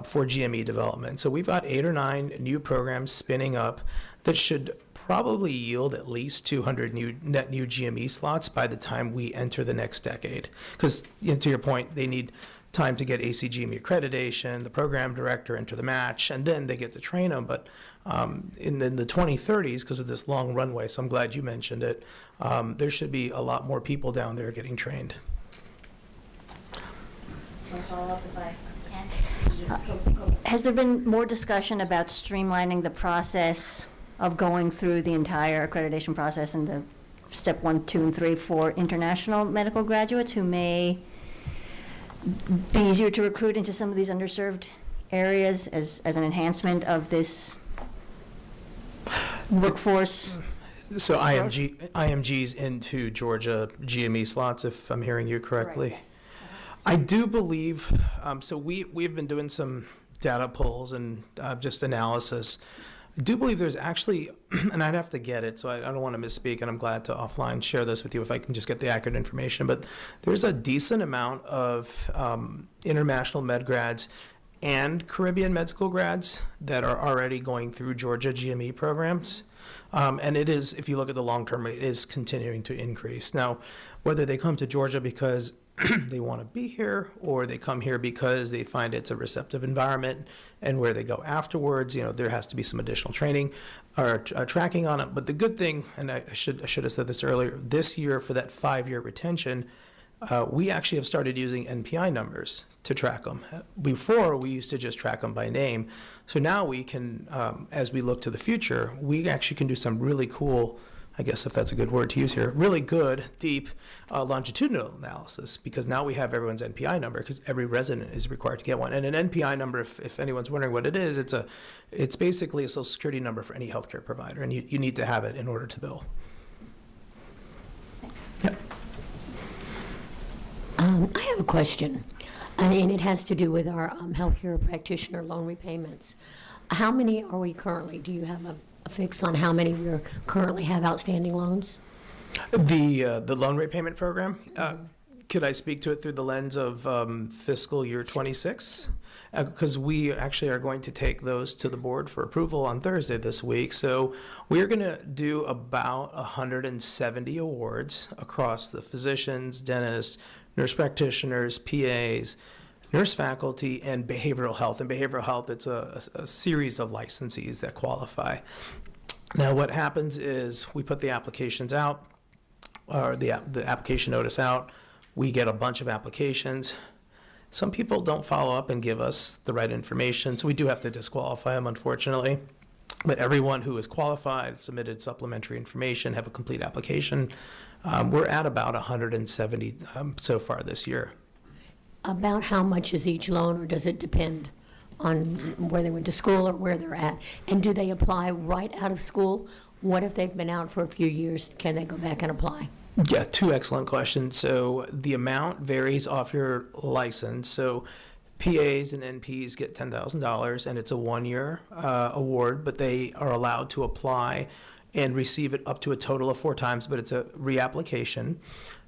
for GME development. So we've got 8 or 9 new programs spinning up that should probably yield at least 200 net new GME slots by the time we enter the next decade. Because, to your point, they need time to get ACGME accreditation, the program director enter the match, and then they get to train them. But in the 2030s, because of this long runway, so I'm glad you mentioned it, there should be a lot more people down there getting trained. Has there been more discussion about streamlining the process of going through the entire accreditation process and the step 1, 2, and 3 for international medical graduates who may be easier to recruit into some of these underserved areas as an enhancement of this workforce? So IMGs into Georgia GME slots, if I'm hearing you correctly. Right, yes. I do believe, so we've been doing some data polls and just analysis. I do believe there's actually, and I'd have to get it, so I don't want to misspeak, and I'm glad to offline share this with you if I can just get the accurate information, but there's a decent amount of international med grads and Caribbean med school grads that are already going through Georgia GME programs. And it is, if you look at the long term, it is continuing to increase. Now, whether they come to Georgia because they want to be here, or they come here because they find it's a receptive environment, and where they go afterwards, there has to be some additional training or tracking on it. But the good thing, and I should have said this earlier, this year for that 5-year retention, we actually have started using NPI numbers to track them. Before, we used to just track them by name. So now we can, as we look to the future, we actually can do some really cool, I guess if that's a good word to use here, really good, deep longitudinal analysis, because now we have everyone's NPI number, because every resident is required to get one. And an NPI number, if anyone's wondering what it is, it's basically a Social Security number for any healthcare provider, and you need to have it in order to bill. Thanks. Yep. I have a question, and it has to do with our healthcare practitioner loan repayments. How many are we currently? Do you have a fix on how many we currently have outstanding loans? The loan repayment program, could I speak to it through the lens of fiscal year 26? Because we actually are going to take those to the board for approval on Thursday this week. So we're going to do about 170 awards across the physicians, dentists, nurse practitioners, PAs, nurse faculty, and behavioral health. And behavioral health, it's a series of licensees that qualify. Now, what happens is we put the applications out, or the application notice out. We get a bunch of applications. Some people don't follow up and give us the right information, so we do have to disqualify them, unfortunately. But everyone who is qualified, submitted supplementary information, have a complete application. We're at about 170 so far this year. About how much is each loan, or does it depend on where they went to school or where they're at? And do they apply right out of school? What if they've been out for a few years? Can they go back and apply? Yeah, 2 excellent questions. So the amount varies off your license. So PAs and NPs get $10,000, and it's a one-year award, but they are allowed to apply and receive it up to a total of 4 times, but it's a reapplication.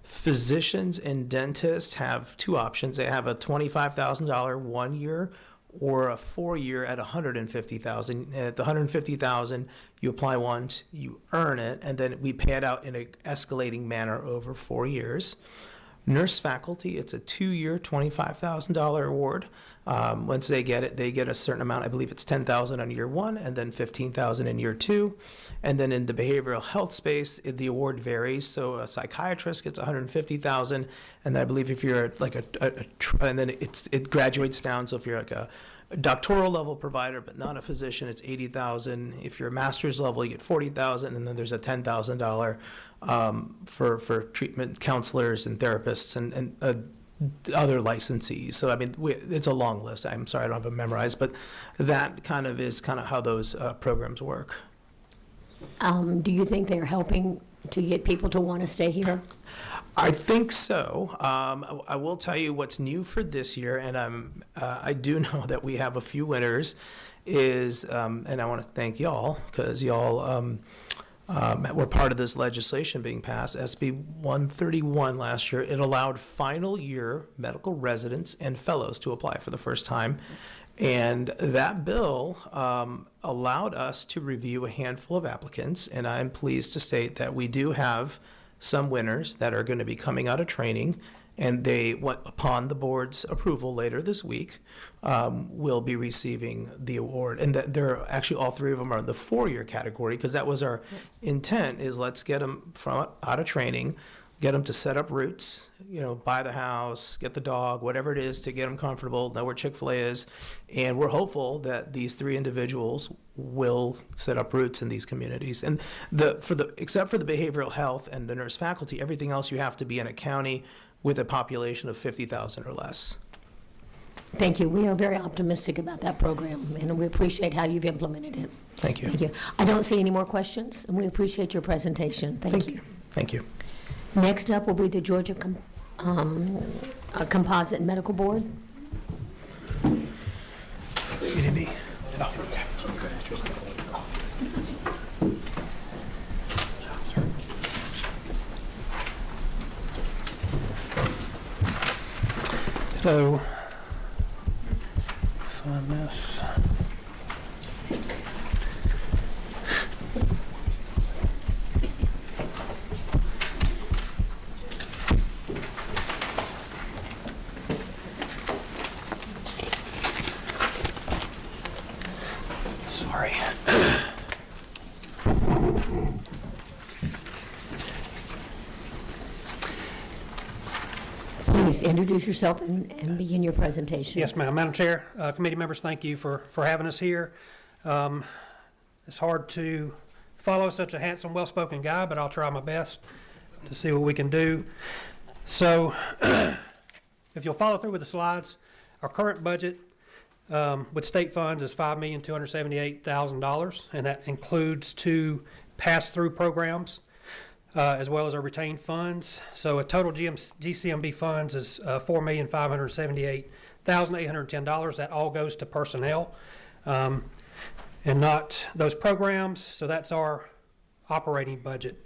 Physicians and dentists have 2 options. They have a $25,000 1-year or a 4-year at $150,000. At the $150,000, you apply once, you earn it, and then we pay it out in an escalating manner over 4 years. Nurse faculty, it's a 2-year, $25,000 award. Once they get it, they get a certain amount. I believe it's $10,000 on year 1, and then $15,000 in year 2. And then in the behavioral health space, the award varies. So a psychiatrist gets $150,000, and I believe if you're like and then it graduates down. So if you're like a doctoral level provider but not a physician, it's $80,000. If you're a master's level, you get $40,000, and then there's a $10,000 for treatment counselors and therapists and other licensees. So I mean, it's a long list. I'm sorry, I don't have it memorized, but that kind of is kind of how those programs work. Do you think they're helping to get people to want to stay here? I think so. I will tell you what's new for this year, and I do know that we have a few winners. And I want to thank y'all because y'all were part of this legislation being passed, SB 131 last year. It allowed final year medical residents and fellows to apply for the first time. And that bill allowed us to review a handful of applicants, and I'm pleased to state that we do have some winners that are going to be coming out of training, and they, upon the board's approval later this week, will be receiving the award. And that they're actually, all 3 of them are in the 4-year category, because that was our intent, is let's get them out of training, get them to set up roots, buy the house, get the dog, whatever it is to get them comfortable, know where Chick-fil-A is. And we're hopeful that these 3 individuals will set up roots in these communities. And except for the behavioral health and the nurse faculty, everything else you have to be in a county with a population of 50,000 or less. Thank you. We are very optimistic about that program, and we appreciate how you've implemented it. Thank you. Thank you. I don't see any more questions, and we appreciate your presentation. Thank you. Thank you. Next up will be the Georgia Composite Medical Board. You need me? Oh, okay. So, find this. Sorry. Please introduce yourself and begin your presentation. Yes, ma'am. Madam Chair, committee members, thank you for having us here. It's hard to follow such a handsome, well-spoken guy, but I'll try my best to see what we can do. So, if you'll follow through with the slides, our current budget with state funds is $5,278,000, and that includes 2 pass-through programs as well as our retained funds. So a total GCMB funds is $4,578,810. That all goes to personnel and not those programs. So that's our operating budget.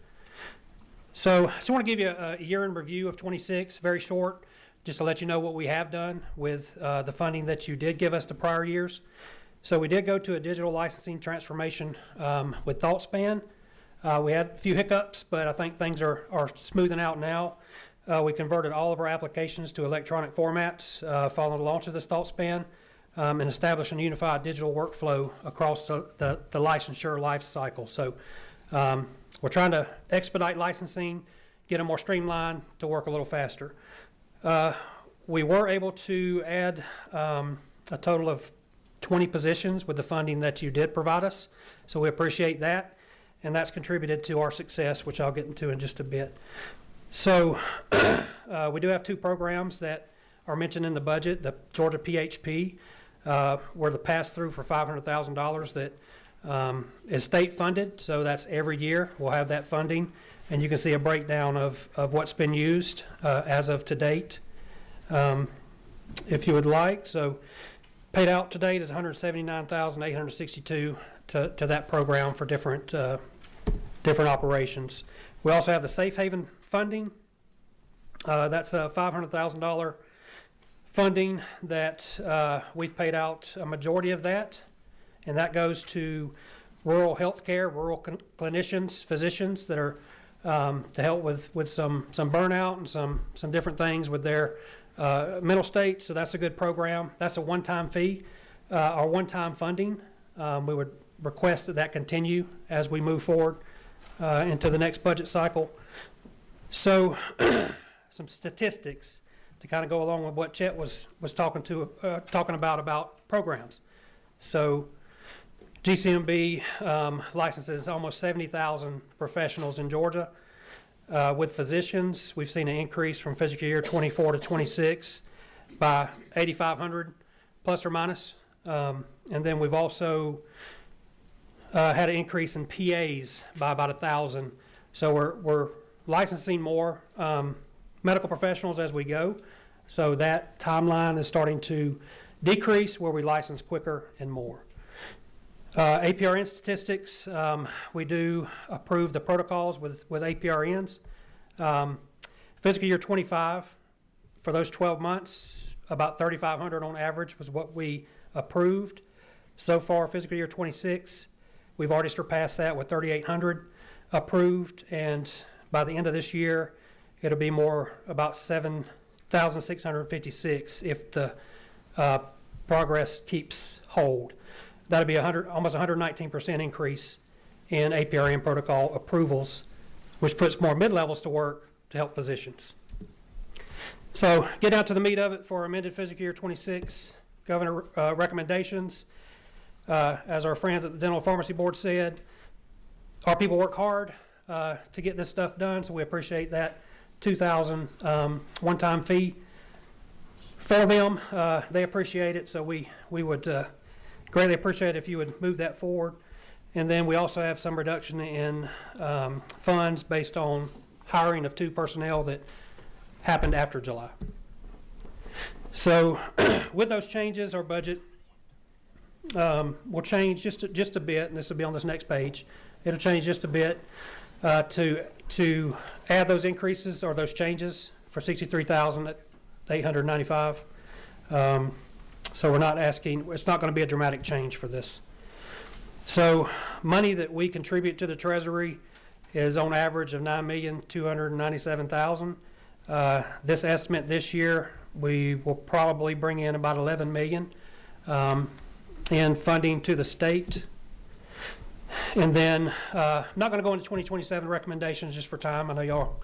So I just want to give you a year in review of 26, very short, just to let you know what we have done with the funding that you did give us the prior years. So we did go to a digital licensing transformation with ThoughtSpan. We had a few hiccups, but I think things are smoothing out now. We converted all of our applications to electronic formats following the launch of this ThoughtSpan and establishing a unified digital workflow across the licensure life cycle. So we're trying to expedite licensing, get them more streamlined to work a little faster. We were able to add a total of 20 positions with the funding that you did provide us, so we appreciate that. And that's contributed to our success, which I'll get into in just a bit. So we do have 2 programs that are mentioned in the budget. The Georgia PHP, where the pass-through for $500,000 that is state funded. So that's every year we'll have that funding. And you can see a breakdown of what's been used as of to date. if you would like. So paid out to date is $179,862 to that program for different operations. We also have the Safe Haven funding. That's a $500,000 funding that we've paid out a majority of that, and that goes to rural health care, rural clinicians, physicians that are to help with some burnout and some different things with their mental state. So that's a good program. That's a one-time fee or one-time funding. We would request that continue as we move forward into the next budget cycle. So some statistics to kind of go along with what Chet was talking about programs. So GCMB licenses almost 70,000 professionals in Georgia. With physicians, we've seen an increase from fiscal year 24 to 26 by 8,500 plus or minus. And then we've also had an increase in PAs by about 1,000. So we're licensing more medical professionals as we go. So that timeline is starting to decrease where we license quicker and more. APRN statistics, we do approve the protocols with APRNs. Fiscal year 25, for those 12 months, about 3,500 on average was what we approved. So far, fiscal year 26, we've already surpassed that with 3,800 approved, and by the end of this year, it'll be more about 7,656 if the progress keeps hold. That'll be almost 119% increase in APRN protocol approvals, which puts more mid-levels to work to help physicians. So get down to the meat of it for amended fiscal year 26 governor recommendations. As our friends at the Dental Pharmacy Board said, our people work hard to get this stuff done, so we appreciate that $2,000 one-time fee for them. They appreciate it, so we would greatly appreciate it if you would move that forward. And then we also have some reduction in funds based on hiring of 2 personnel that happened after July. So with those changes, our budget will change just a bit, and this will be on this next page. It'll change just a bit to add those increases or those changes for $63,895. So we're not asking, it's not going to be a dramatic change for this. So money that we contribute to the Treasury is on average of $9,297,000. This estimate this year, we will probably bring in about $11 million in funding to the state. And then, I'm not going to go into 2027 recommendations just for time. I know y'all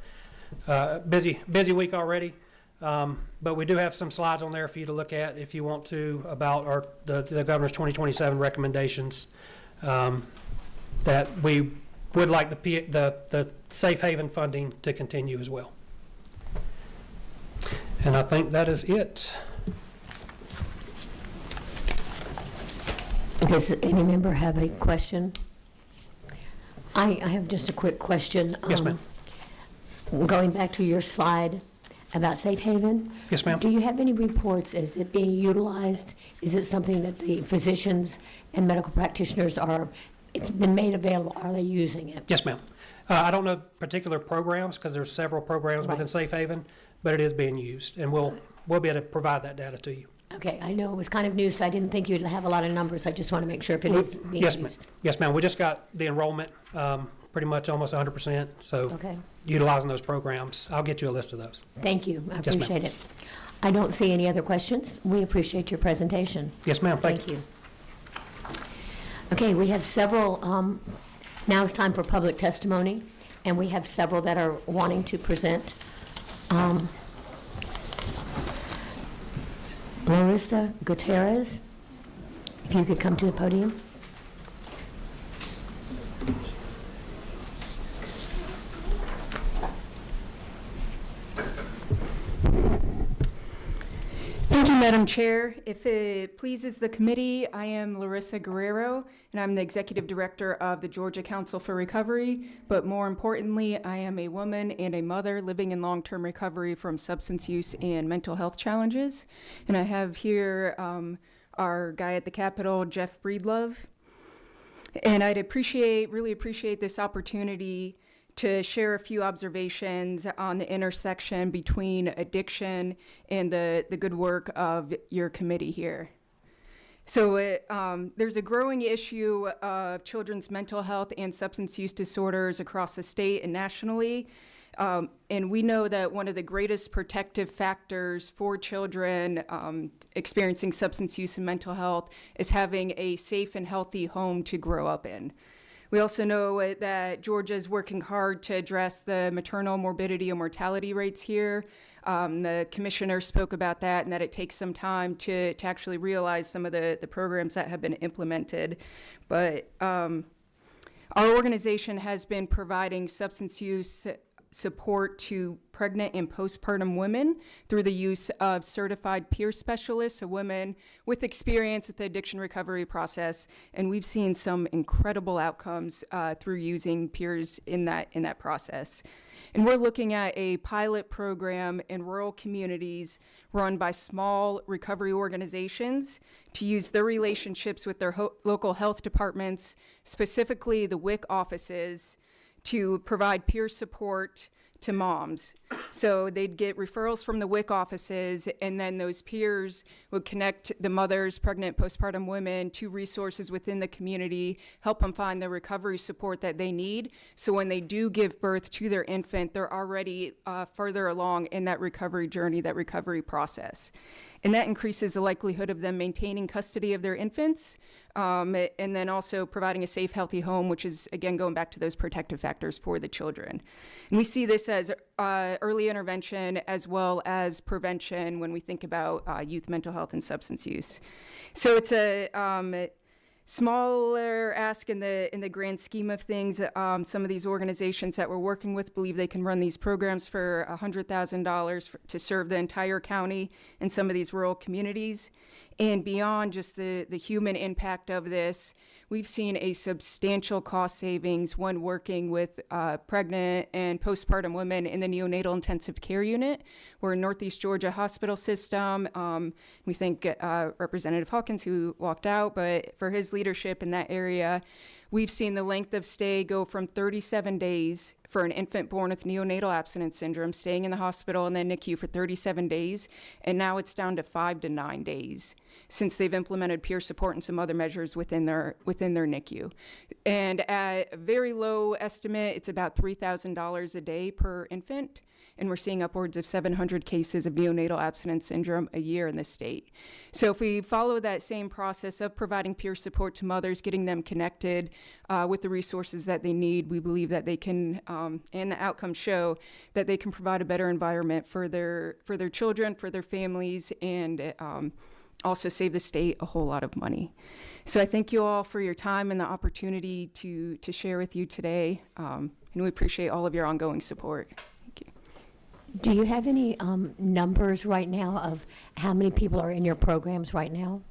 busy week already. But we do have some slides on there for you to look at if you want to about the governor's 2027 recommendations that we would like the safe haven funding to continue as well. And I think that is it. Does any member have a question? I have just a quick question. Yes, ma'am. Going back to your slide about Safe Haven. Yes, ma'am. Do you have any reports? Is it being utilized? Is it something that the physicians and medical practitioners it's been made available? Are they using it? Yes, ma'am. I don't know particular programs because there's several programs within Safe Haven, but it is being used, and we'll be able to provide that data to you. Okay, I know it was kind of new, so I didn't think you'd have a lot of numbers. I just want to make sure if it is being Yes, used. ma'am. Yes, ma'am. We just got the enrollment pretty much almost 100%, so Okay, utilizing those programs. I'll get you a list of those. thank you. I ma'am. appreciate it. I don't see any other questions. We appreciate your presentation. Yes, ma'am. Thank you. Thank you. Okay, we have several, now it's time for public testimony, and we have several that are wanting to present. Larissa Gutierrez, if you could come to the podium. Thank Thank you, Madam Chair. If it pleases the committee, I am Larissa Guerrero, and I'm the Executive Director of the Georgia Council for Recovery. But more importantly, I am a woman and a mother living in long-term recovery from substance use and mental health challenges. And I have here our guy at the Capitol, Jeff Breedlove. And I'd really appreciate this opportunity to share a few observations on the intersection between addiction and the good work of your committee here. So there's a growing issue of children's mental health and substance use disorders across the state and nationally. And we know that one of the greatest protective factors for children experiencing substance use and mental health is having a safe and healthy home to grow up in. We also know that Georgia is working hard to address the maternal morbidity and mortality rates here. The commissioner spoke about that and that it takes some time to actually realize some of the programs that have been implemented. But our organization has been providing substance use support to pregnant and postpartum women through the use of certified peer specialists, so women with experience with the addiction recovery process. And we've seen some incredible outcomes through using peers in that process. And we're looking at a pilot program in rural communities run by small recovery organizations to use their relationships with their local health departments, specifically the WIC offices, to provide peer support to moms. So they'd get referrals from the WIC offices, and then those peers would connect the mothers, pregnant, postpartum women, to resources within the community, help them find the recovery support that they need. So when they do give birth to their infant, they're already further along in that recovery journey, that recovery process. And that increases the likelihood of them maintaining custody of their infants, and then also providing a safe, healthy home, which is, again, going back to those protective factors for the children. And we see this as early intervention as well as prevention when we think about youth mental health and substance use. So it's a smaller ask in the grand scheme of things. Some of these organizations that we're working with believe they can run these programs for $100,000 to serve the entire county and some of these rural communities. And beyond just the human impact of this, we've seen a substantial cost savings when working with pregnant and postpartum women in the neonatal intensive care unit. We're in Northeast Georgia hospital system. We thank Representative Hawkins, who walked out, but for his leadership in that area, we've seen the length of stay go from 37 days for an infant born with neonatal abstinence syndrome, staying in the hospital and then NICU for 37 days, and now it's down to 5 to 9 days since they've implemented peer support and some other measures within their NICU. And at a very low estimate, it's about $3,000 a day per infant, and we're seeing upwards of 700 cases of neonatal abstinence syndrome a year in the state. So if we follow that same process of providing peer support to mothers, getting them connected with the resources that they need, we believe that they can, and the outcomes show that they can provide a better environment for their children, for their families, and also save the state a whole lot of money. So I thank you all for your time and the opportunity to share with you today, and we appreciate all of your ongoing support. Thank you. Do you have any numbers right now of how many people are in your programs right now?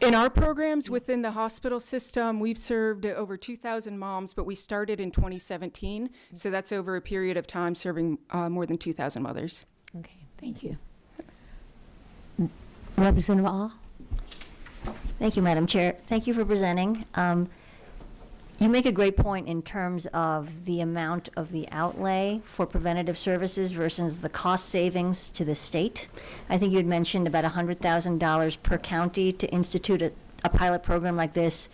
In our programs within the hospital system, we've served over 2,000 moms, but we started in 2017, so that's over a period of time serving more than 2,000 mothers. Okay, thank you. Representative Ah? Thank you, Madam Chair. Thank you for presenting. You make a great point in terms of the amount of the outlay for preventative services versus the cost savings to the state. I think you had mentioned about $100,000 per county to institute a pilot program like this,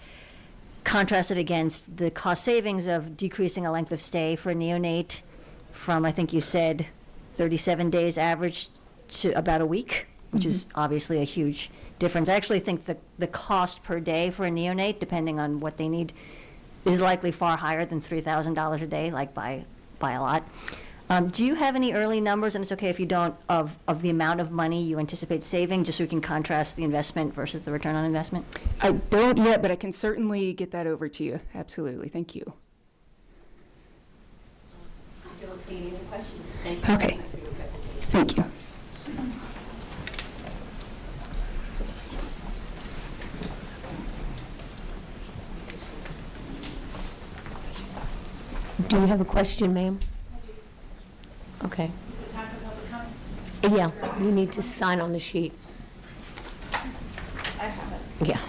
contrasted against the cost savings of decreasing a length of stay for a neonate from, I think you said, 37 days average to about a week, which is obviously a huge difference. I actually think the cost per day for a neonate, depending on what they need, is likely far higher than $3,000 a day, like by a lot. Do you have any early numbers, and it's okay if you don't, of the amount of money you anticipate saving, just so we can contrast the investment versus the return on investment? I don't yet, but I can certainly get that over to you. Absolutely. Thank you. I don't see any other questions. Thank you. Okay. Thank you. Do you have a question, ma'am? Okay. Yeah, you need to sign on the sheet. I have it. Yeah.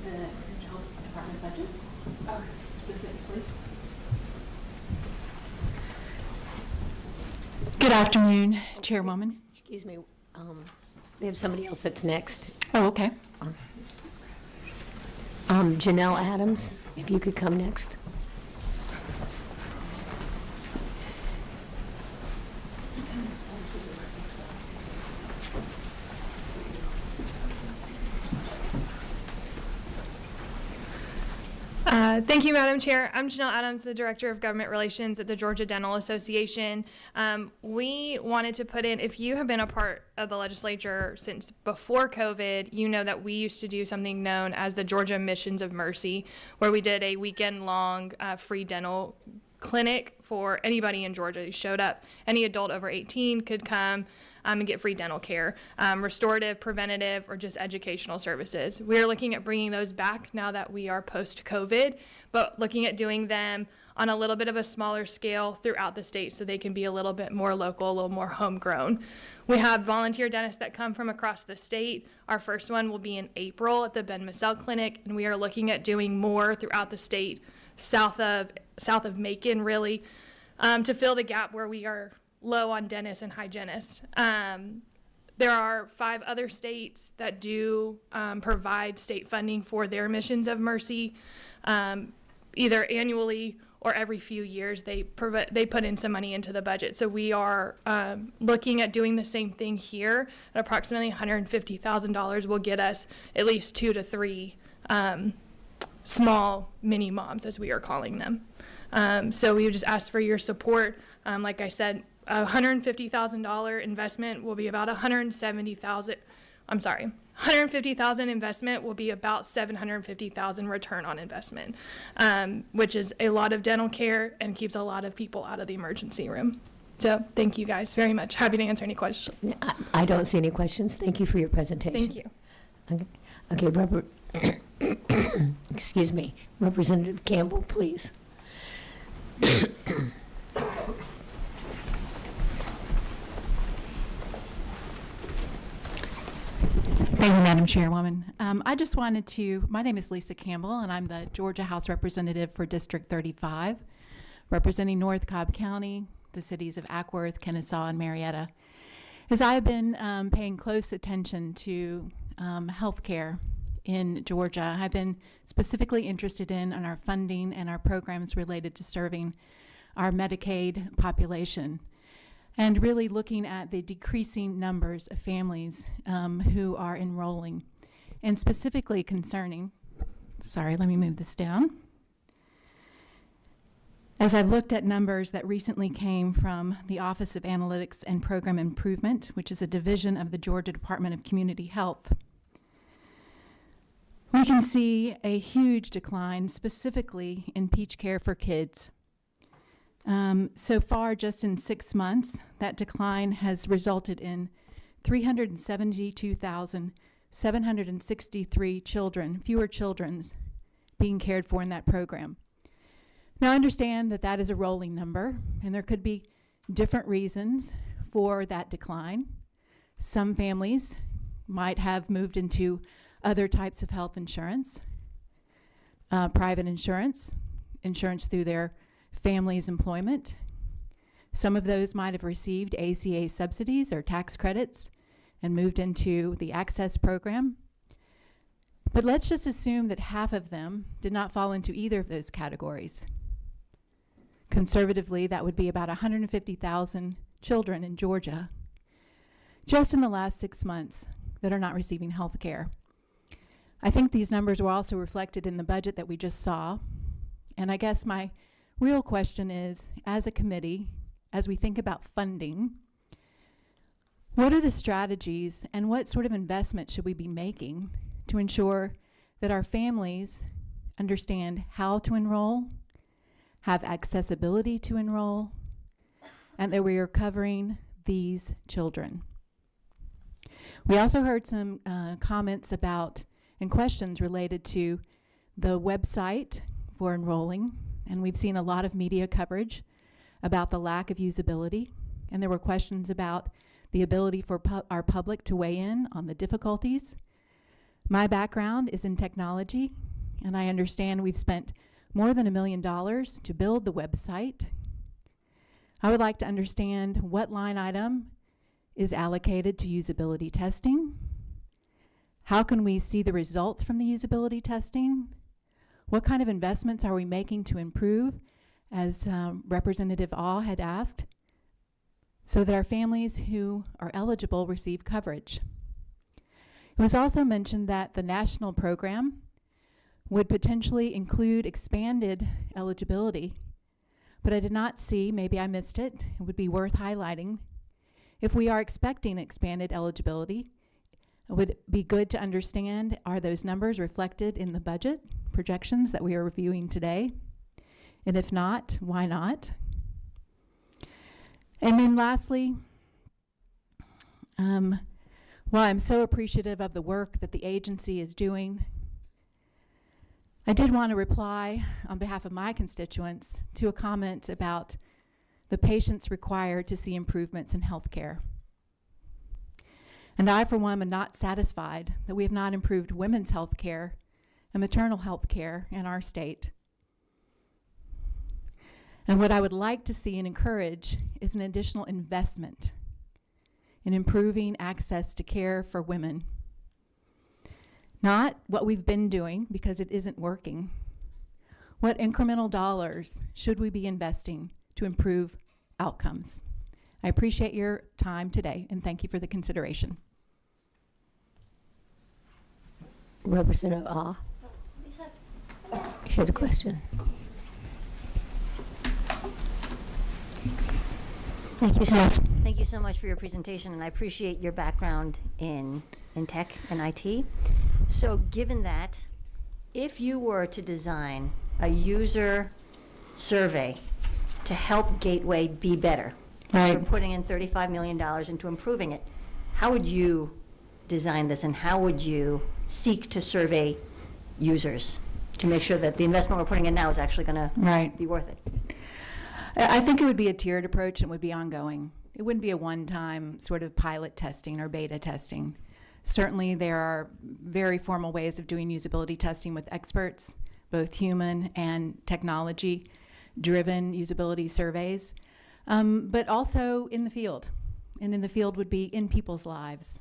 The health department budget, specifically. Good afternoon, Chairwoman. Excuse me, we have somebody else that's next. Oh, okay. Janelle Adams, if you could come next. Thank you, Madam Chair. I'm Janelle Adams, the Director of Government Relations at the Georgia Dental Association. We wanted to put in, if you have been a part of the legislature since before COVID, you know that we used to do something known as the Georgia Missions of Mercy, where we did a weekend-long free dental clinic for anybody in Georgia who showed up. Any adult over 18 could come and get free dental care, restorative, preventative, or just educational services. We're looking at bringing those back now that we are post-COVID, but looking at doing them on a little bit of a smaller scale throughout the state so they can be a little bit more local, a little more homegrown. We have volunteer dentists that come from across the state. Our first one will be in April at the Ben Massell Clinic, and we are looking at doing more throughout the state, south of Macon, really, to fill the gap where we are low on dentists and hygienists. There are 5 other states that do provide state funding for their missions of mercy, either annually or every few years. They put in some money into the budget. So we are looking at doing the same thing here. At approximately $150,000 will get us at least 2 to 3 small mini moms, as we are calling them. So we would just ask for your support. Like I said, a $150,000 investment will be about $150,000 investment will be about $750,000 return on investment, which is a lot of dental care and keeps a lot of people out of the emergency room. So thank you guys very much. Happy to answer any questions. I don't see any questions. Thank you for your presentation. Thank you. Okay, excuse me, Representative Campbell, please. Thank you, Madam Chairwoman. I just wanted to, my name is Lisa Campbell, and I'm the Georgia House Representative for District 35, representing North Cobb County, the cities of Ackworth, Kennesaw, and Marietta. As I have been paying close attention to health care in Georgia, I've been specifically interested in our funding and our programs related to serving our Medicaid population, and really looking at the decreasing numbers of families who are enrolling, and specifically concerning, sorry, let me move this down. As I've looked at numbers that recently came from the Office of Analytics and Program Improvement, which is a division of the Georgia Department of Community Health, we can see a huge decline specifically in peach care for kids. So far, just in 6 months, that decline has resulted in 372,763 fewer children being cared for in that program. Now, I understand that that is a rolling number, and there could be different reasons for that decline. Some families might have moved into other types of health insurance, private insurance, insurance through their family's employment. Some of those might have received ACA subsidies or tax credits and moved into the Access program. But let's just assume that half of them did not fall into either of those categories. Conservatively, that would be about 150,000 children in Georgia just in the last 6 months that are not receiving health care. I think these numbers were also reflected in the budget that we just saw. And I guess my real question is, as a committee, as we think about funding, what are the strategies and what sort of investment should we be making to ensure that our families understand how to enroll, have accessibility to enroll, and that we are covering these children. We also heard some comments about and questions related to the website for enrolling, and we've seen a lot of media coverage about the lack of usability, and there were questions about the ability for our public to weigh in on the difficulties. My background is in technology, and I understand we've spent more than $1 million to build the website. I would like to understand what line item is allocated to usability testing. How can we see the results from the usability testing? What kind of investments are we making to improve, as Representative Ah had asked, so that our families who are eligible receive coverage? It was also mentioned that the national program would potentially include expanded eligibility, but I did not see, maybe I missed it, it would be worth highlighting. If we are expecting expanded eligibility, it would be good to understand, are those numbers reflected in the budget projections that we are reviewing today? And if not, why not? And then lastly, while I'm so appreciative of the work that the agency is doing, I did want to reply on behalf of my constituents to a comment about the patients required to see improvements in health care. And I, for one, am not satisfied that we have not improved women's health care and maternal health care in our state. And what I would like to see and encourage is an additional investment in improving access to care for women. Not what we've been doing, because it isn't working. What incremental dollars should we be investing to improve outcomes? I appreciate your time today, and thank you for the consideration. Representative Ah. She has a question. Thank you thank you so much for your presentation, and I appreciate your background in tech and IT. So given that, if you were to design a user survey to help Gateway be better, Right. you're putting in $35 million into improving it, how would you design this, and how would you seek to survey users to make sure that the investment we're putting in now is actually going to be worth it? I think it would be a tiered approach and would be ongoing. It wouldn't be a one-time sort of pilot testing or beta testing. Certainly there are very formal ways of doing usability testing with experts, both human and technology-driven usability surveys, but also in the field. And in the field would be in people's lives,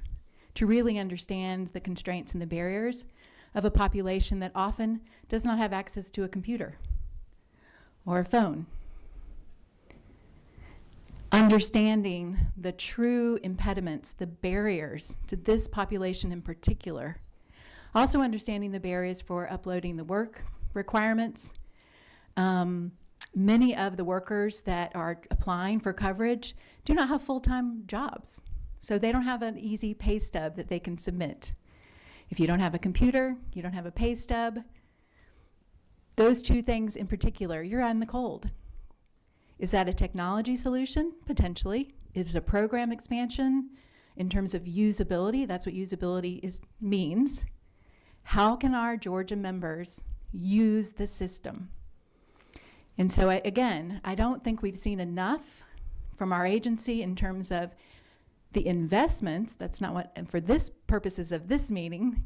to really understand the constraints and the barriers of a population that often does not have access to a computer or a phone. Understanding the true impediments, the barriers to this population in particular. Also understanding the barriers for uploading the work requirements. Many of the workers that are applying for coverage do not have full-time jobs, so they don't have an easy pay stub that they can submit. If you don't have a computer, you don't have a pay stub, those two things in particular, you're on the cold. Is that a technology solution? Potentially. Is it a program expansion in terms of usability? That's what usability means. How can our Georgia members use the system? And so again, I don't think we've seen enough from our agency in terms of the investments. That's not what, and for this purposes of this meeting,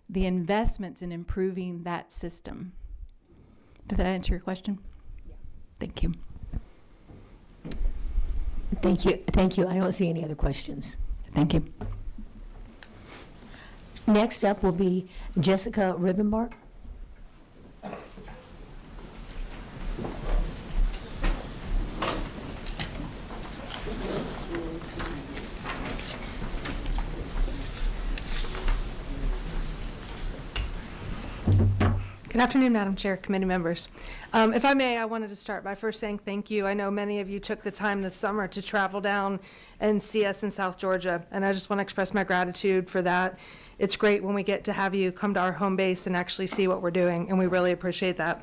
the investments in improving that system. Did that answer your question? Yeah. Thank you. Thank you. Thank you. I don't see any other questions. Thank you. Next up will be Jessica Rivenbark. Good afternoon, Madam Chair, committee members. If I may, I wanted to start by first saying thank you. I know many of you took the time this summer to travel down and see us in South Georgia, and I just want to express my gratitude for that. it's great when we get to have you come to our home base and actually see what we're doing, and we really appreciate that.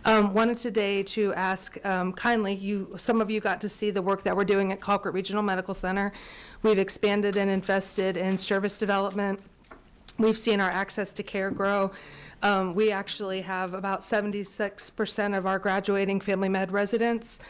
Wanted today to ask kindly, some of you got to see the work that we're doing at Colquitt Regional Medical Center. We've expanded and invested in service development. We've seen our access to care grow. We actually have about 76% of our graduating family med residents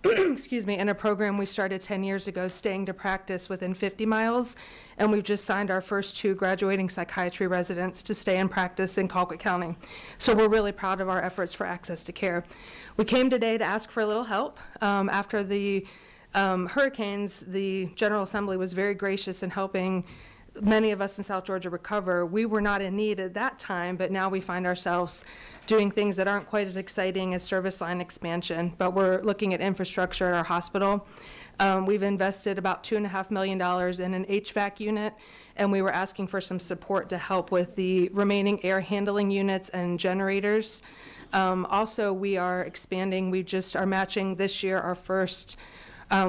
excuse me, in a program we started 10 years ago, Staying to Practice, within 50 miles. And we've just signed our first 2 graduating psychiatry residents to stay in practice in Colquitt County. So we're really proud of our efforts for access to care. We came today to ask for a little help. After the hurricanes, the General Assembly was very gracious in helping many of us in South Georgia recover. We were not in need at that time, but now we find ourselves doing things that aren't quite as exciting as service line expansion, but we're looking at infrastructure at our hospital. We've invested about $2.5 million in an HVAC unit, and we were asking for some support to help with the remaining air handling units and generators. Also, we are expanding. We just are matching this year our first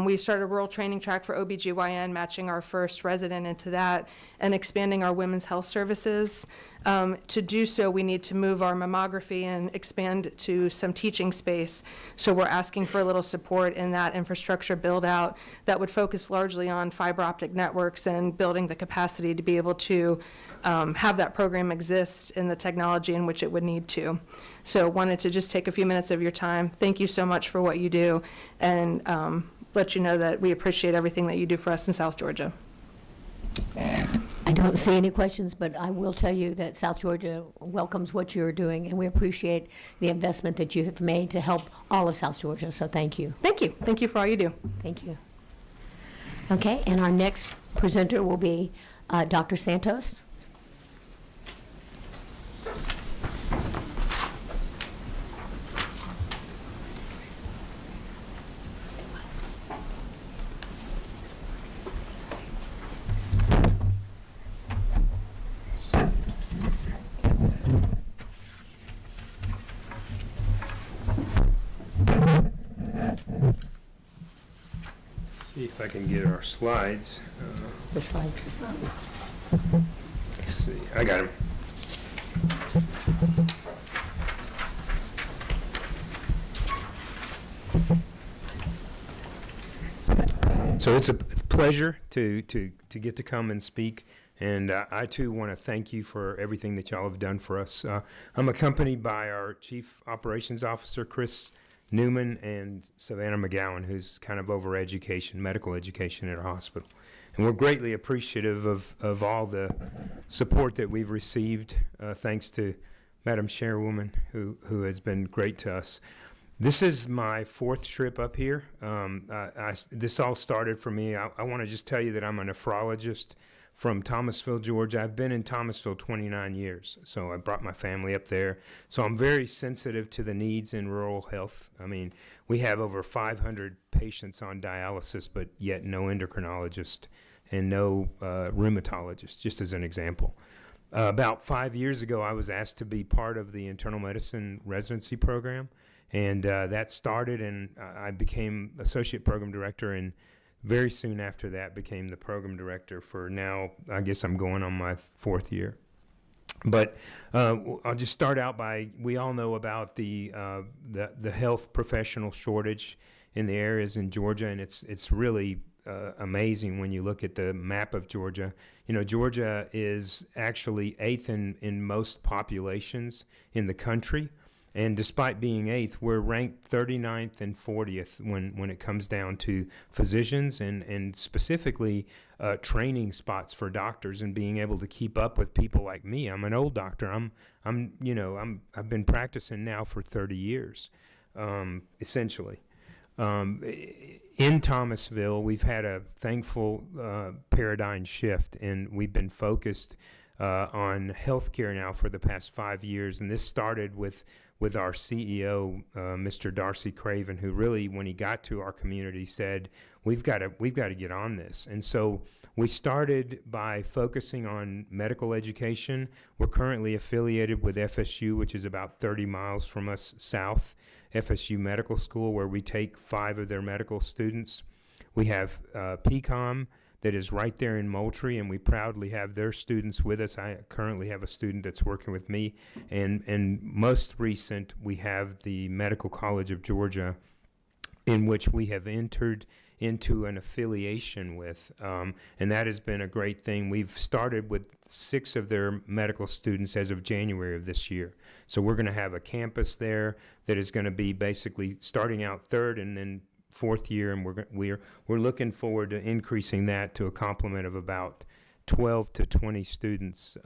we started a rural training track for OBGYN, matching our first resident into that, and expanding our women's health services. To do so, we need to move our mammography and expand to some teaching space. So we're asking for a little support in that infrastructure build out that would focus largely on fiber optic networks and building the capacity to be able to have that program exist in the technology in which it would need to. So wanted to just take a few minutes of your time. Thank you so much for what you do, and let you know that we appreciate everything that you do for us in South Georgia. I don't see any questions, but I will tell you that South Georgia welcomes what you're doing, and we appreciate the investment that you have made to help all of South Georgia, so thank you. Thank you. Thank you for all you do. Thank you. Okay, and our next presenter will be Dr. Santos. See if I can get our slides. The slide. Let's see. I got them. So it's a pleasure to get to come and speak. And I, too, want to thank you for everything that y'all have done for us. I'm accompanied by our Chief Operations Officer, Chris Newman, and Savannah McGowan, who's kind of over education, medical education at our hospital. And we're greatly appreciative of all the support that we've received, thanks to Madam Chairwoman, who has been great to us. This is my 4th trip up here. This all started for me. I want to just tell you that I'm a nephrologist from Thomasville, Georgia. I've been in Thomasville 29 years, so I brought my family up there. So I'm very sensitive to the needs in rural health. I mean, we have over 500 patients on dialysis, but yet no endocrinologist and no rheumatologist, just as an example. About 5 years ago, I was asked to be part of the internal medicine residency program, and that started, and I became associate program director, and very soon after that became the program director for now, I guess I'm going on my 4th year. But I'll just start out by, we all know about the health professional shortage in the areas in Georgia, and it's really amazing when you look at the map of Georgia. You know, Georgia is actually 8th in most populations in the country. And despite being 8th, we're ranked 39th and 40th when it comes down to physicians and specifically training spots for doctors and being able to keep up with people like me. I'm an old doctor. I've been practicing now for 30 years, essentially. In Thomasville, we've had a thankful paradigm shift, and we've been focused on healthcare now for the past 5 years, and this started with our CEO, Mr. Darcy Craven, who really, when he got to our community, said, we've got to get on this. And so we started by focusing on medical education. We're currently affiliated with FSU, which is about 30 miles from us south, FSU Medical School, where we take 5 of their medical students. We have PCOM that is right there in Moultrie, and we proudly have their students with us. I currently have a student that's working with me, and most recent, we have the Medical College of Georgia, in which we have entered into an affiliation with, and that has been a great thing. We've started with 6 of their medical students as of January of this year. So we're going to have a campus there that is going to be basically starting out 3rd and then 4th year, and we're looking forward to increasing that to a complement of about 12 to 20 students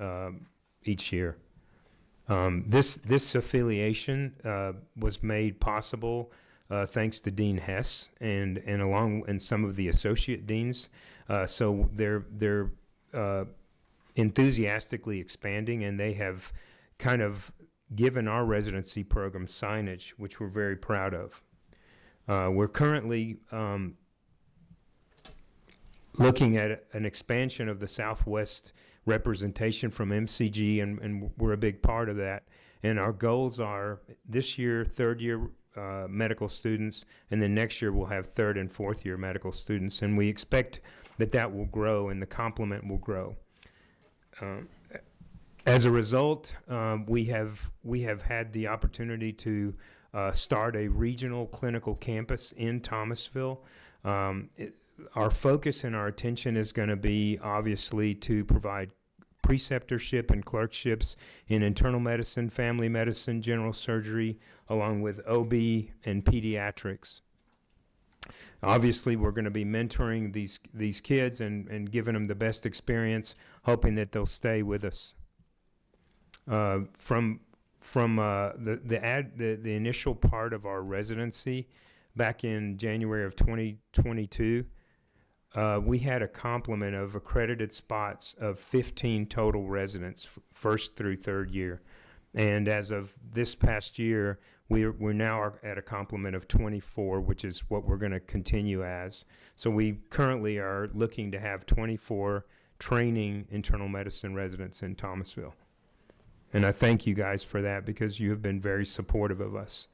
each year. This affiliation was made possible thanks to Dean Hess and some of the associate deans. So they're enthusiastically expanding, and they have kind of given our residency program signage, which we're very proud of. We're currently looking at an expansion of the Southwest representation from MCG, and we're a big part of that. And our goals are this year, 3rd year medical students, and then next year we'll have 3rd and 4th year medical students. And we expect that will grow and the complement will grow. As a result, we have had the opportunity to start a regional clinical campus in Thomasville. Our focus and our attention is going to be obviously to provide preceptorship and clerkships in internal medicine, family medicine, general surgery, along with OB and pediatrics. Obviously, we're going to be mentoring these kids and giving them the best experience, hoping that they'll stay with us. From the initial part of our residency back in January of 2022, we had a complement of accredited spots of 15 total residents, 1st through 3rd year. And as of this past year, we're now at a complement of 24, which is what we're going to continue as. So we currently are looking to have 24 training internal medicine residents in Thomasville. And I thank you guys for that, because you have been very supportive of us.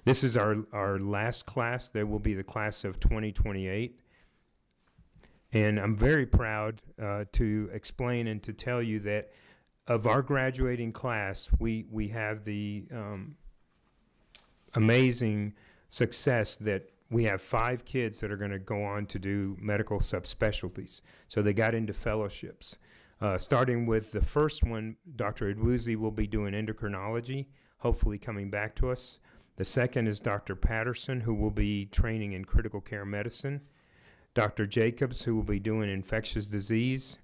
This is our last class. There will be the class of 2028. And I'm very proud to explain and to tell you that of our graduating class, we have the amazing success that we have 5 kids that are going to go on to do medical subspecialties. So they got into fellowships. Starting with the first one, Dr. Edwuzi will be doing endocrinology, hopefully coming back to us. The second is Dr. Patterson, who will be training in critical care medicine. Dr. Jacobs, who will be doing infectious disease.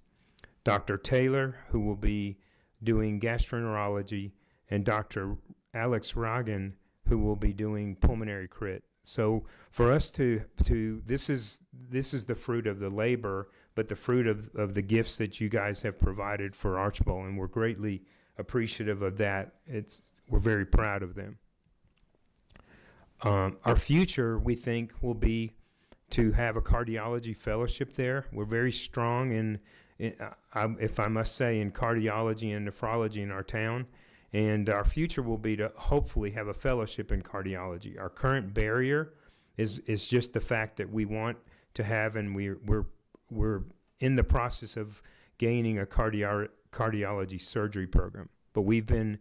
Dr. Taylor, who will be doing gastroenterology. And Dr. Alex Ragan, who will be doing pulmonary crit. So for us this is the fruit of the labor, but the fruit of the gifts that you guys have provided for Archbold, and we're greatly appreciative of that. We're very proud of them. Our future, we think, will be to have a cardiology fellowship there. We're very strong in if I must say, in cardiology and nephrology in our town. And our future will be to hopefully have a fellowship in cardiology. Our current barrier is just the fact that we want to have, and we're in the process of gaining a cardiology surgery program. But we've been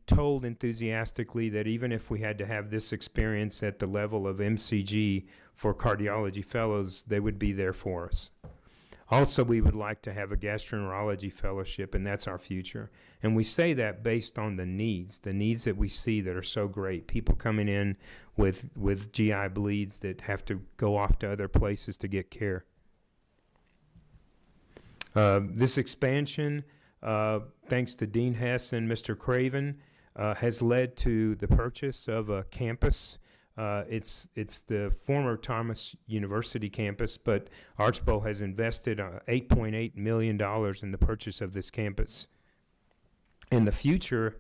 told enthusiastically that even if we had to have this experience at the level of MCG for cardiology fellows, they would be there for us. Also, we would like to have a gastroenterology fellowship, and that's our future. And we say that based on the needs that we see that are so great. People coming in with GI bleeds that have to go off to other places to get care. This expansion, thanks to Dean Hess and Mr. Craven, has led to the purchase of a campus. It's the former Thomas University campus, but Archbold has invested $8.8 million in the purchase of this campus. And the future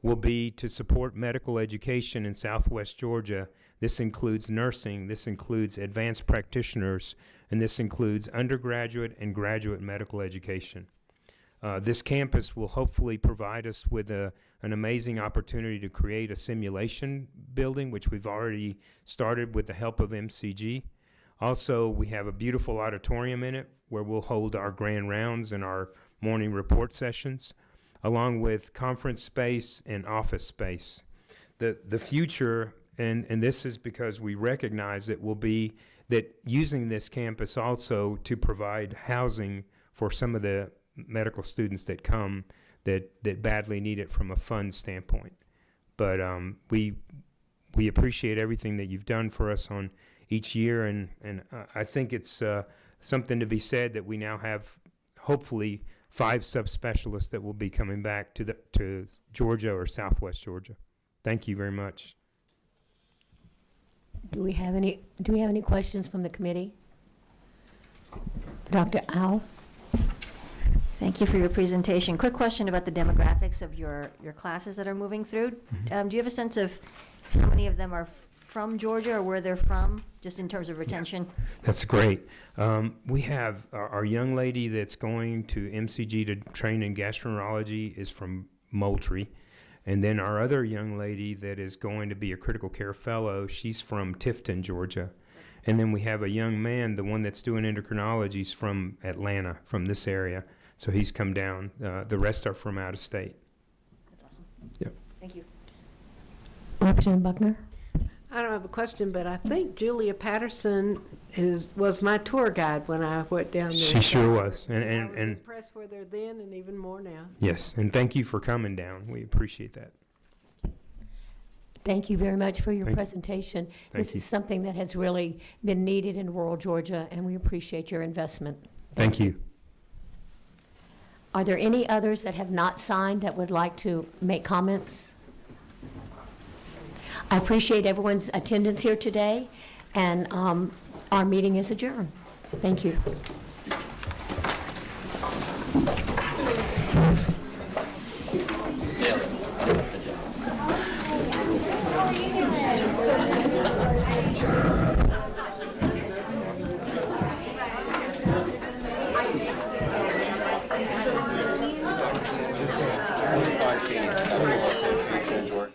will be to support medical education in Southwest Georgia. This includes nursing, this includes advanced practitioners, and this includes undergraduate and graduate medical education. This campus will hopefully provide us with an amazing opportunity to create a simulation building, which we've already started with the help of MCG. Also, we have a beautiful auditorium in it where we'll hold our grand rounds and our morning report sessions, along with conference space and office space. The future, and this is because we recognize it, will be that using this campus also to provide housing for some of the medical students that come that badly need it from a fund standpoint. But we appreciate everything that you've done for us on each year, and I think it's something to be said that we now have hopefully 5 subspecialists that will be coming back to Georgia or Southwest Georgia. Thank you very much. Do we have any questions from the committee? Dr. Al? Thank you for your presentation. Quick question about the demographics of your classes that are moving through. Do you have a sense of how many of them are from Georgia or where they're from, just in terms of retention? That's great. We have our young lady that's going to MCG to train in gastroenterology is from Moultrie. And then our other young lady that is going to be a critical care fellow, she's from Tifton, Georgia. And then we have a young man, the one that's doing endocrinology, is from Atlanta, from this area. So he's come down. The rest are from out of state. That's awesome. Yep. Thank you. Representative Buckner? I don't have a question, but I think Julia Patterson was my tour guide when I went down there. She sure was. I was impressed with her then and even more now. Yes, and thank you for coming down. We appreciate that. Thank you very much for your Thank you. presentation. Thank This you. is something that has really been needed in rural Georgia, and we appreciate your investment. Thank you. Are there any others that have not signed that would like to make comments? I appreciate everyone's attendance here today, and our meeting is adjourned. Thank you. George.